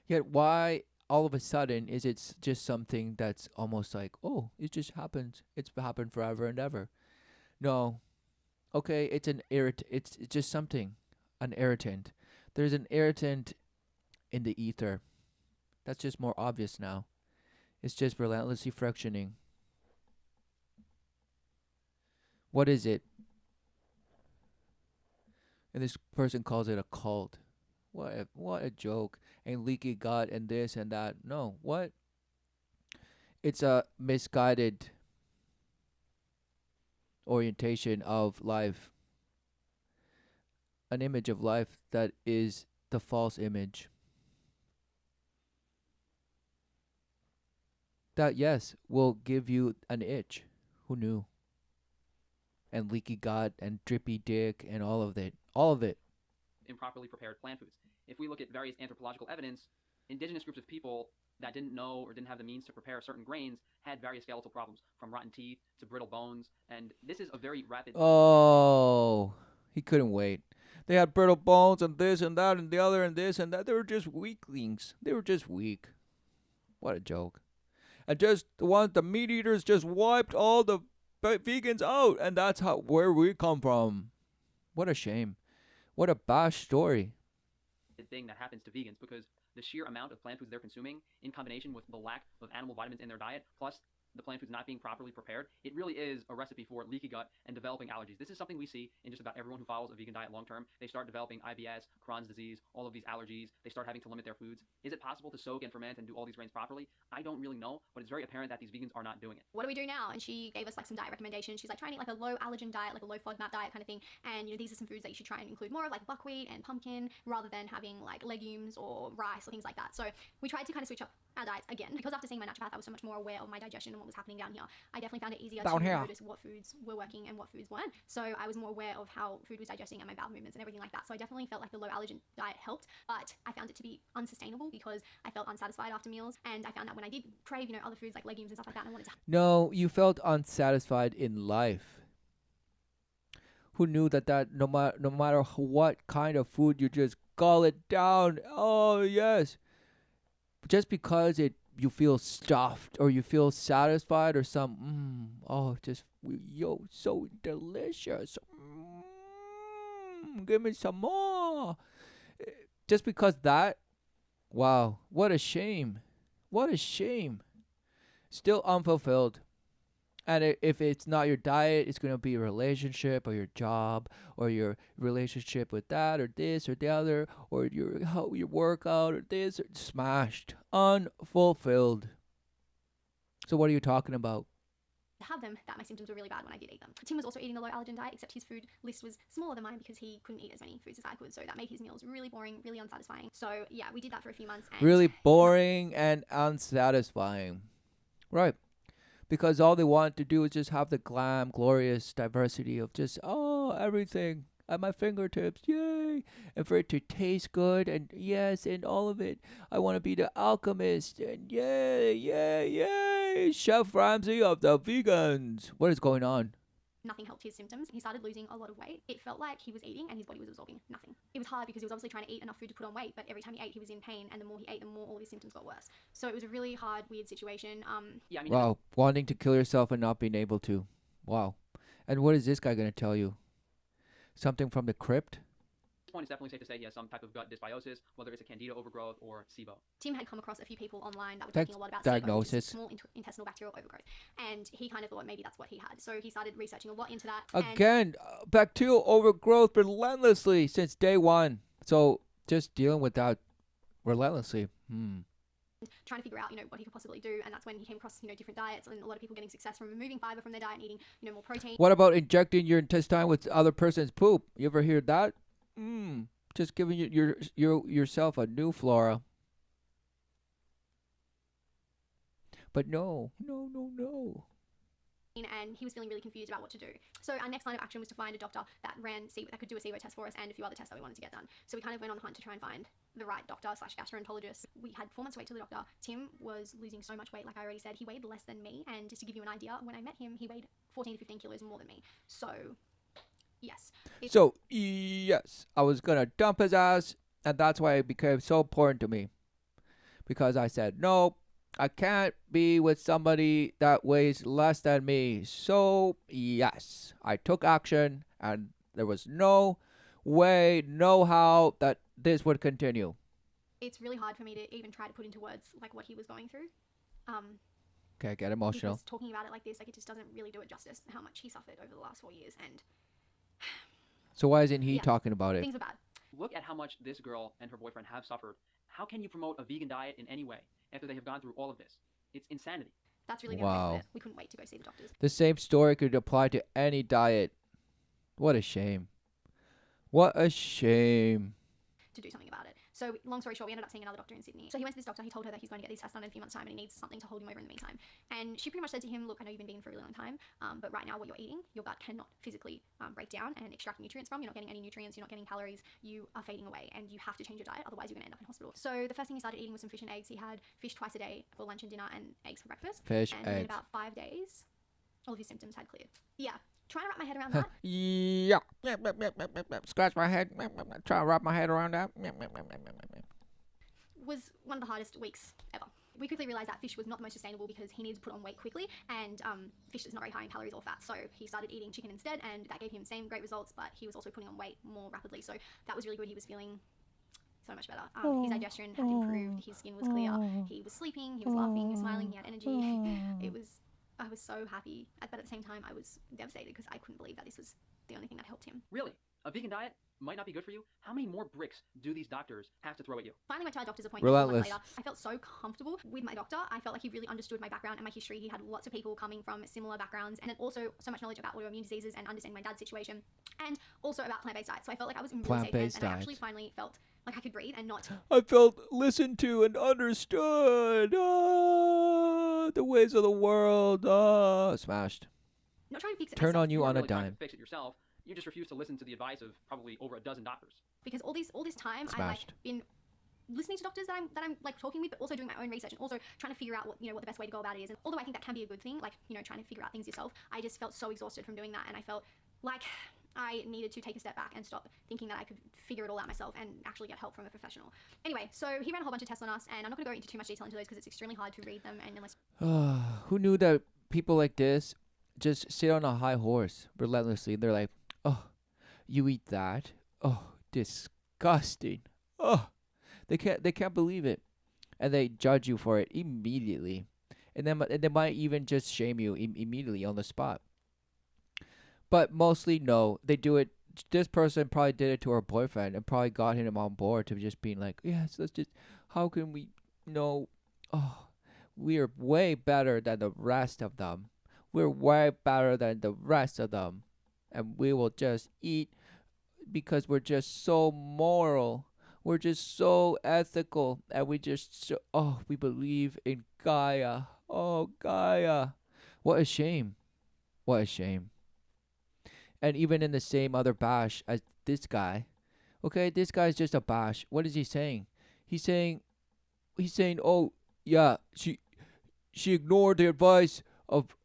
Yet why all of a sudden is it just something that's almost like, oh, it just happens. It's happened forever and ever. No. Okay, it's an it's just something, an irritant. There's an irritant in the ether. That's just more obvious now. It's just relentlessly frictioning. What is it? And this person calls it a cult. What a joke. And leaky gut and this and that. No, what? It's a misguided orientation of life. An image of life that is the false image. That, yes, will give you an itch. Who knew? And leaky gut and drippy dick and all of it. All of it. Improperly prepared plant foods. If we look at various anthropological evidence, indigenous groups of people that didn't know or didn't have the means to prepare certain grains had various skeletal problems, from rotten teeth to brittle bones, and this is a very rapid. Oh, he couldn't wait. They had brittle bones and this and that and the other and this and that. They were just weaklings. They were just weak. What a joke. And just the meat eaters just wiped all the vegans out, and that's where we come from. What a shame. What a bash story. Thing that happens to vegans, because the sheer amount of plant foods they're consuming in combination with the lack of animal vitamins in their diet, plus the plant foods not being properly prepared, it really is a recipe for leaky gut and developing allergies. This is something we see in just about everyone who follows a vegan diet long term. They start developing IBS, Crohn's disease, all of these allergies. They start having to limit their foods. Is it possible to soak and ferment and do all these grains properly? I don't really know, but it's very apparent that these vegans are not doing it. What do we do now? And she gave us like some diet recommendations. She's like, try and eat like a low allergen diet, like a low FODMAP diet kind of thing. And these are some foods that you should try and include more of, like buckwheat and pumpkin, rather than having like legumes or rice or things like that. So we tried to kind of switch up our diets again, because after seeing my naturopath, I was so much more aware of my digestion and what was happening down here. I definitely found it easier to notice what foods were working and what foods weren't. So I was more aware of how food was digesting and my bowel movements and everything like that. So I definitely felt like the low allergen diet helped, but I found it to be unsustainable because I felt unsatisfied after meals. And I found that when I did crave, other foods like legumes and stuff like that, and I wanted to. No, you felt unsatisfied in life. Who knew that no matter what kind of food, you just gull it down? Oh yes, just because you feel stuffed or you feel satisfied or so delicious. Give me some more. Just because that, wow, what a shame. What a shame. Still unfulfilled. And if it's not your diet, it's going to be your relationship or your job or your relationship with that or this or the other or your workout or this, or smashed, unfulfilled. So what are you talking about? Have them, that my symptoms were really bad when I did eat them. Tim was also eating the low allergen diet, except his food list was smaller than mine because he couldn't eat as many foods as I could. So that made his meals really boring, really unsatisfying. So yeah, we did that for a few months. And really boring and unsatisfying. Right. Because all they want to do is just have the glorious diversity of just, everything at my fingertips, yay! And for it to taste good, and yes, and all of it. I want to be the alchemist, and yay! Chef Ramsay of the vegans. What is going on? Nothing helped his symptoms. He started losing a lot of weight. It felt like he was eating and his body was absorbing nothing. It was hard because he was obviously trying to eat enough food to put on weight, but every time he ate, he was in pain, and the more he ate, the more all of his symptoms got worse. So it was a really hard, weird situation. Wow, wanting to kill yourself and not being able to. Wow. And what is this guy going to tell you? Something from the crypt? Point, it's definitely safe to say he has some type of gut dysbiosis, whether it's a candida overgrowth or SIBO. Tim had come across a few people online that were talking a lot about diagnosis. SIBO, which is small intestinal bacterial overgrowth, and he kind of thought maybe that's what he had. So he started researching a lot into that. Again, bacterial overgrowth relentlessly since day one. So just dealing with that relentlessly. Trying to figure out, what he could possibly do, and that's when he came across, different diets, and a lot of people getting success from removing fiber from their diet and eating, more protein. What about injecting your intestine with other person's poop? You ever hear that? Just giving yourself a new flora. But no. And he was feeling really confused about what to do. So our next line of action was to find a doctor that could do a SIBO test for us and a few other tests that we wanted to get done. So we kind of went on the hunt to try and find the right doctor / gastroenterologist. We had 4 months to wait till the doctor. Tim was losing so much weight, like I already said. He weighed less than me, and just to give you an idea, when I met him, he weighed 14 to 15 kilos more than me. So yes. Yes, I was going to dump his ass, and that's why it became so important to me. Because I said, no, I can't be with somebody that weighs less than me. So, yes, I took action, and there was no way, no how that this would continue. It's really hard for me to even try to put into words like what he was going through. Okay, get emotional. Because talking about it like this, it just doesn't really do it justice how much he suffered over the last 4 years. And so why isn't he talking about it? Things were bad. Look at how much this girl and her boyfriend have suffered. How can you promote a vegan diet in any way after they have gone through all of this? It's insanity. That's really the only of it. We couldn't wait to go see the doctors. The same story could apply to any diet. What a shame. What a shame. To do something about it. So long story short, we ended up seeing another doctor in Sydney. So he went to this doctor, he told her that he's going to get these tests done in a few months' time and he needs something to hold him over in the meantime. And she pretty much said to him, look, I know you've been vegan for a really long time, but right now what you're eating, your gut cannot physically break down and extract nutrients from. You're not getting any nutrients, you're not getting calories, you are fading away and you have to change your diet, otherwise you're going to end up in hospital. So the first thing he started eating was some fish and eggs. He had fish twice a day for lunch and dinner and eggs for breakfast. And in about 5 days, all of his symptoms had cleared. Yeah. Trying to wrap my head around that. Yeah. Scratch my head. Try to wrap my head around that. Was one of the hardest weeks ever. We quickly realized that fish was not the most sustainable because he needed to put on weight quickly, and fish is not very high in calories or fat, so he started eating chicken instead, and that gave him the same great results, but he was also putting on weight more rapidly, so that was really good. He was feeling so much better. His digestion had improved, his skin was clear, he was sleeping, he was laughing, he was smiling, he had energy. It was I was so happy, but at the same time, I was devastated because I couldn't believe that this was the only thing that helped him. Really? A vegan diet might not be good for you? How many more bricks do these doctors have to throw at you? Finally went to my doctor's appointment 4 Relentless. months later. I felt so comfortable with my doctor. I felt like he really understood my background and my history. He had lots of people coming from similar backgrounds, and then also so much knowledge about autoimmune diseases and understanding my dad's situation, and also about plant-based diets. So I felt like I was in really safe hands, and I actually finally felt like I could breathe and not... I felt listened to and understood. The ways of the world. Smashed. Not trying to fix it Turn myself. on you weren't on a really trying to dime. fix it yourself. You just refuse to listen to the advice of probably over a dozen doctors. Because all this time I've Smashed. been listening to doctors that I'm like talking with, but also doing my own research and also trying to figure out what the best way to go about it is. And although I think that can be a good thing, like trying to figure out things yourself, I just felt so exhausted from doing that, and I felt like I needed to take a step back and stop thinking that I could figure it all out myself and actually get help from a professional. Anyway, so he ran a whole bunch of tests on us, and I'm not going to go into too much detail into those because it's extremely hard to read them, and unless... Who knew that people like this just sit on a high horse relentlessly? They're like, oh, you eat that? Oh, disgusting. Oh, they can't believe it, and they judge you for it immediately, and then they might even just shame you immediately on the spot. But mostly no, they do it. This person probably did it to her boyfriend and probably got him on board to just being like, yes, let's just, how can we, we are way better than the rest of them. We're way better than the rest of them. And we will just eat because we're just so moral. We're just so ethical. And we just, we believe in Gaia. Oh, Gaia. What a shame. What a shame. And even in the same other bash as this guy, okay, this guy's just a bash. What is he saying? He's saying, oh yeah, she ignored the advice of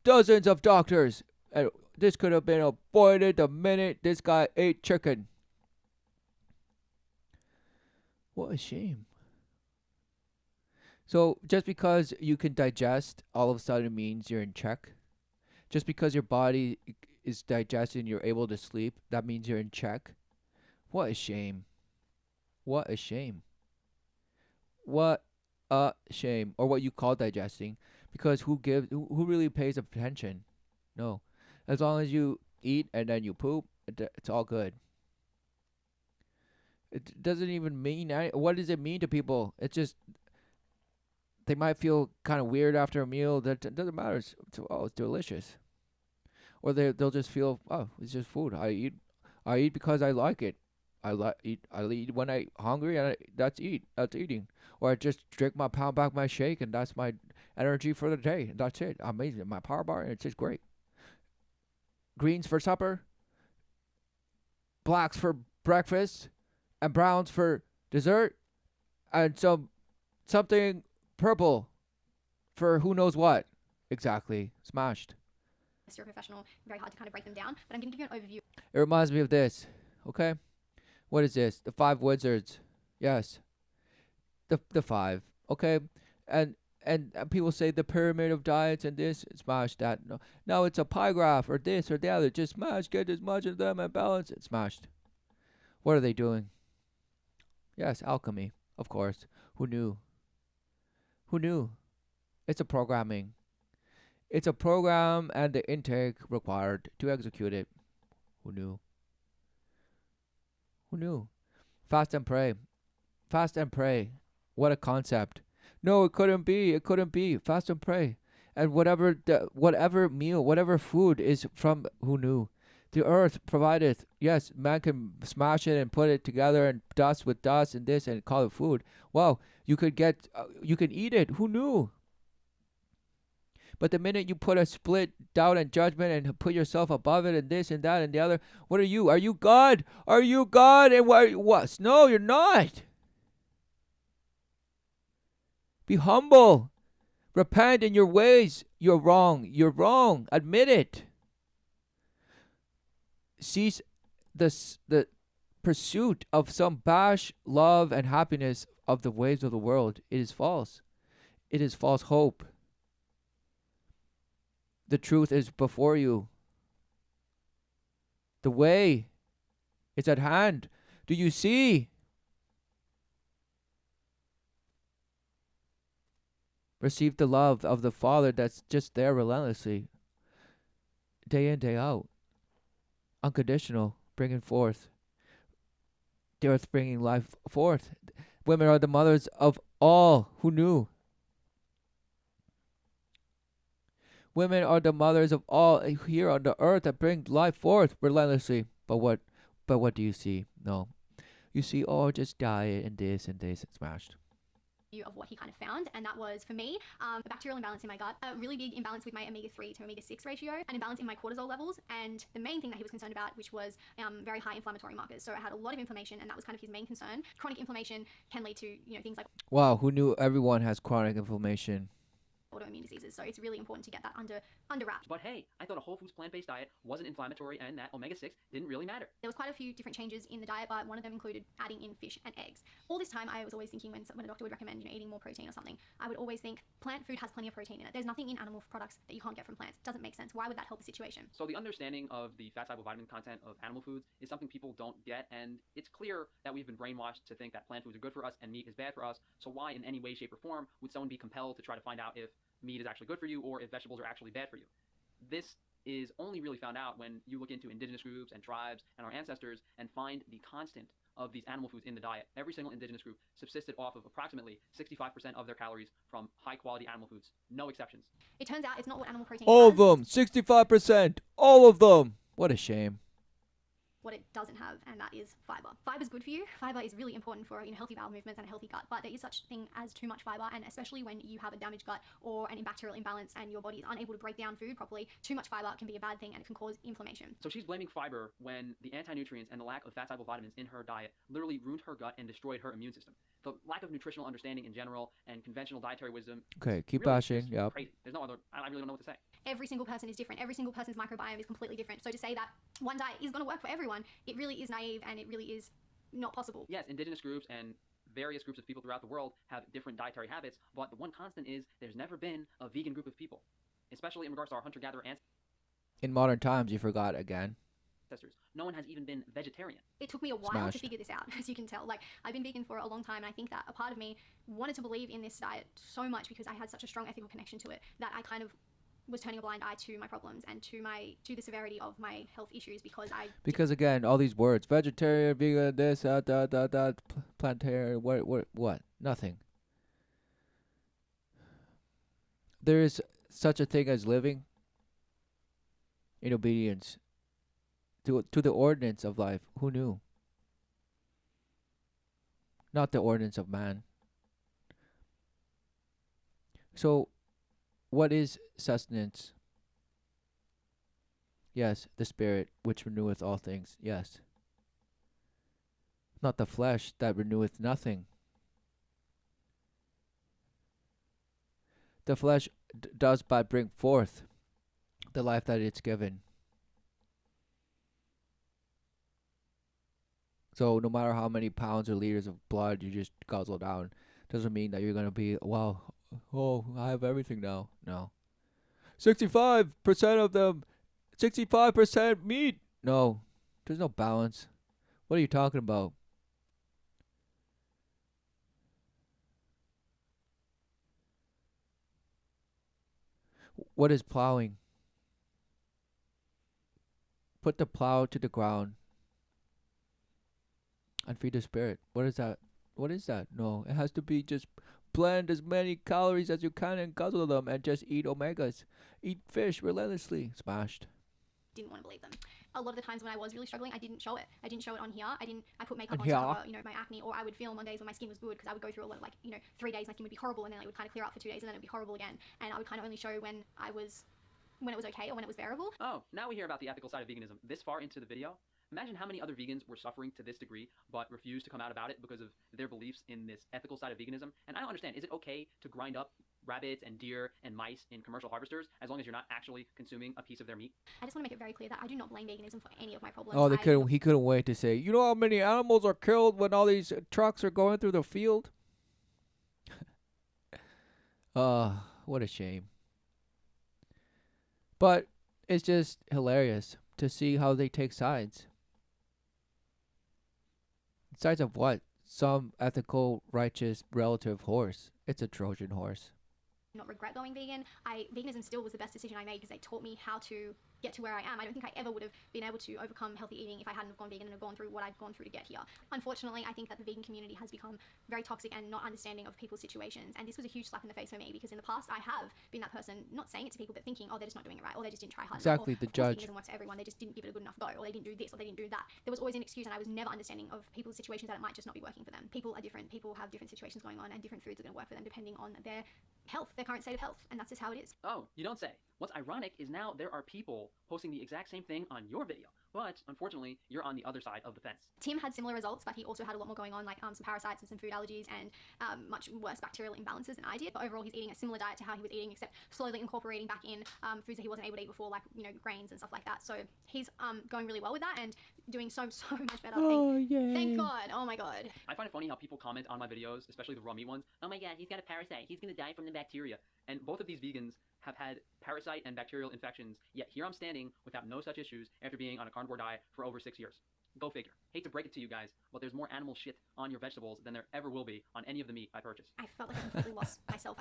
dozens of doctors, and this could have been avoided the minute this guy ate chicken. What a shame. So just because you can digest, all of a sudden means you're in check. Just because your body is digesting, you're able to sleep, that means you're in check. What a shame. What a shame. What a shame. Or what you call digesting. Because who really pays attention? No. As long as you eat and then you poop, it's all good. It doesn't even mean what does it mean to people? It's just they might feel kind of weird after a meal. That doesn't matter. It's delicious. Or they'll just feel, oh, it's just food. I eat because I like it. I eat when I'm hungry, and that's eating. Or I just drink my pound back my shake, and that's my energy for the day. And that's it. Amazing. My power bar, and it's just great. Greens for supper, blacks for breakfast, and browns for dessert, and something purple for who knows what. Exactly. Smashed. You're a professional, very hard to kind of break them down, but I'm going to give you an overview. It reminds me of this, okay? What is this? The 5 wizards. Yes. The 5, okay? And people say the pyramid of diets and this, smash that. No, it's a pie graph or this or the other. Just smash, get as much of them and balance it. Smashed. What are they doing? Yes, alchemy, of course. Who knew? Who knew? It's a programming. It's a program and the intake required to execute it. Who knew? Who knew? Fast and pray. Fast and pray. What a concept. No, it couldn't be. It couldn't be. Fast and pray. And whatever meal, whatever food is from who knew? The earth provideth. Yes, man can smash it and put it together and dust with dust and this and call it food. Wow, you can eat it. Who knew? But the minute you put a split doubt and judgment and put yourself above it and this and that and the other, what are you? Are you God? Are you God? And what? No, you're not. Be humble. Repent in your ways. You're wrong. You're wrong. Admit it. Cease the pursuit of some bash, love, and happiness of the ways of the world. It is false. It is false hope. The truth is before you. The way is at hand. Do you see? receive the love of the Father that's just there relentlessly, day in, day out, unconditional, bringing forth the earth, bringing life forth. Women are the mothers of all who knew. Women are the mothers of all here on the earth that bring life forth relentlessly. But what do you see? No. You see, oh, just diet and this and smashed. Of what he kind of found, and that was for me a bacterial imbalance in my gut, a really big imbalance with my omega-3 to omega-6 ratio, an imbalance in my cortisol levels, and the main thing that he was concerned about, which was very high inflammatory markers. So I had a lot of inflammation, and that was kind of his main concern. Chronic inflammation can lead to things like Wow, who knew everyone has chronic inflammation? autoimmune diseases. So it's really important to get that under wraps. But hey, I thought a whole foods plant-based diet wasn't inflammatory and that omega-6 didn't really matter. There was quite a few different changes in the diet, but one of them included adding in fish and eggs. All this time, I was always thinking when a doctor would recommend eating more protein or something, I would always think plant food has plenty of protein in it. There's nothing in animal products that you can't get from plants. It doesn't make sense. Why would that help the situation? So the understanding of the fat-soluble vitamin content of animal foods is something people don't get, and it's clear that we've been brainwashed to think that plant foods are good for us and meat is bad for us. So why in any way, shape, or form would someone be compelled to try to find out if meat is actually good for you or if vegetables are actually bad for you? This is only really found out when you look into indigenous groups and tribes and our ancestors and find the constant of these animal foods in the diet. Every single indigenous group subsisted off of approximately 65% of their calories from high-quality animal foods. No exceptions. It turns out it's not what animal protein All has, of them, 65%, all of them. What a shame. what it doesn't have, and that is fiber. Fiber is good for you. Fiber is really important for healthy bowel movements and a healthy gut, but there is such thing as too much fiber, and especially when you have a damaged gut or an bacterial imbalance and your body is unable to break down food properly, too much fiber can be a bad thing and it can cause inflammation. So she's blaming fiber when the anti-nutrients and the lack of fat-soluble vitamins in her diet literally ruined her gut and destroyed her immune system. The lack of nutritional understanding in general and conventional dietary wisdom. Okay, keep really bashing. just Yep. crazy. There's no other. I really don't know what to say. Every single person is different. Every single person's microbiome is completely different. So to say that one diet is going to work for everyone, it really is naive and it really is not possible. Yes, indigenous groups and various groups of people throughout the world have different dietary habits, but the one constant is there's never been a vegan group of people, especially in regards to our hunter-gatherer In modern times, you forgot again. ancestors. No one has even been vegetarian. It took me a while Smashed. to figure this out, as you can tell. Like, I've been vegan for a long time, and I think that a part of me wanted to believe in this diet so much because I had such a strong ethical connection to it that I kind of was turning a blind eye to my problems and to the severity of my health issues because again, all these words, vegetarian, vegan, this, planetarian, what? Nothing. There is such a thing as living in obedience to the ordinance of life. Who knew? Not the ordinance of man. So, what is sustenance? Yes, the Spirit which reneweth all things. Yes. Not the flesh that reneweth nothing. The flesh does but bring forth the life that it's given. So no matter how many pounds or liters of blood you just guzzle down, doesn't mean that you're going to be, wow, oh, I have everything now. No. 65% of them, 65% meat. No, there's no balance. What are you talking about? What is plowing? Put the plow to the ground and feed the spirit. What is that? What is that? No, it has to be just blend as many calories as you can and guzzle them and just eat omegas. Eat fish relentlessly. Smashed. didn't want to believe them. A lot of the times when I was really struggling, I didn't show it. I didn't show it on here. I put makeup On on to here? cover, my acne, or I would film on days when my skin was good because I would go through a lot of 3 days my skin would be horrible and then it would kind of clear up for 2 days and then it would be horrible again. And I would kind of only show when it was okay or when it was bearable. Oh, now we hear about the ethical side of veganism this far into the video. Imagine how many other vegans were suffering to this degree but refused to come out about it because of their beliefs in this ethical side of veganism. And I don't understand, is it okay to grind up rabbits and deer and mice in commercial harvesters as long as you're not actually consuming a piece of their meat? I just want to make it very clear that I do not blame veganism for any of my problems. Oh, he couldn't wait to say, you know how many animals are killed when all these trucks are going through the field? What a shame. But it's just hilarious to see how they take sides. Sides of what? Some ethical, righteous, relative horse. It's a Trojan horse. not regret going vegan. Veganism still was the best decision I made because they taught me how to get to where I am. I don't think I ever would have been able to overcome healthy eating if I hadn't have gone vegan and have gone through what I've gone through to get here. Unfortunately, I think that the vegan community has become very toxic and not understanding of people's situations. And this was a huge slap in the face for me because in the past I have been that person, not saying it to people, but thinking, oh, they're just not doing it right, or they just didn't try hard enough, Exactly, or the of course judge. veganism works for everyone, they just didn't give it a good enough go, or they didn't do this, or they didn't do that. There was always an excuse, and I was never understanding of people's situations that it might just not be working for them. People are different, people have different situations going on, and different foods are going to work for them depending on their health, their current state of health, and that's just how it is. Oh, you don't say. What's ironic is now there are people posting the exact same thing on your video, but unfortunately, you're on the other side of the fence. Tim had similar results, but he also had a lot more going on, like some parasites and some food allergies and much worse bacterial imbalances than I did. But overall, he's eating a similar diet to how he was eating, except slowly incorporating back in foods that he wasn't able to eat before, like grains and stuff like that. So he's going really well with that and doing so much better. Thank God. Oh my God. I find it funny how people comment on my videos, especially the raw meat ones. Oh my God, he's got a parasite. He's gonna die from the bacteria. And both of these vegans have had parasite and bacterial infections, yet here I'm standing without no such issues after being on a carnivore diet for over 6 years. Go figure. Hate to break it to you guys, but there's more animal shit on your vegetables than there ever will be on any of the meat I purchase. I felt like I completely lost myself.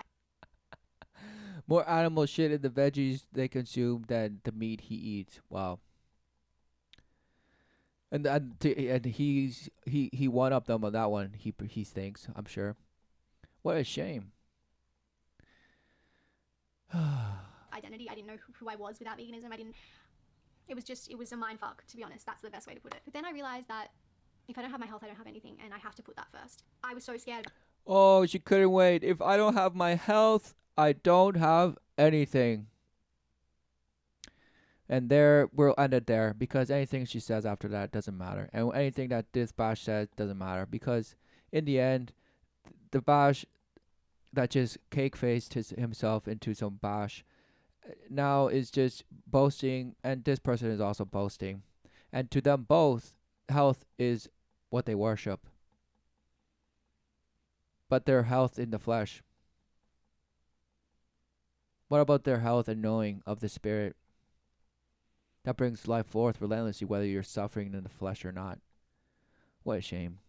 More animal shit in the veggies they consume than the meat he eats. Wow. And he one up them on that one. He thinks, I'm sure. What a shame. Identity. I didn't know who I was without veganism. It was a mind fuck, to be honest. That's the best way to put it. But then I realized that if I don't have my health, I don't have anything, and I have to put that first. I was so scared. Oh, she couldn't wait. If I don't have my health, I don't have anything. And there, we'll end it there, because anything she says after that doesn't matter. And anything that this Bash says doesn't matter, because in the end, the Bash that just cake-faced himself into some Bash now is just boasting, and this person is also boasting. And to them both, health is what they worship. But their health in the flesh. What about their health and knowing of the Spirit that brings life forth relentlessly, whether you're suffering in the flesh or not? What a shame.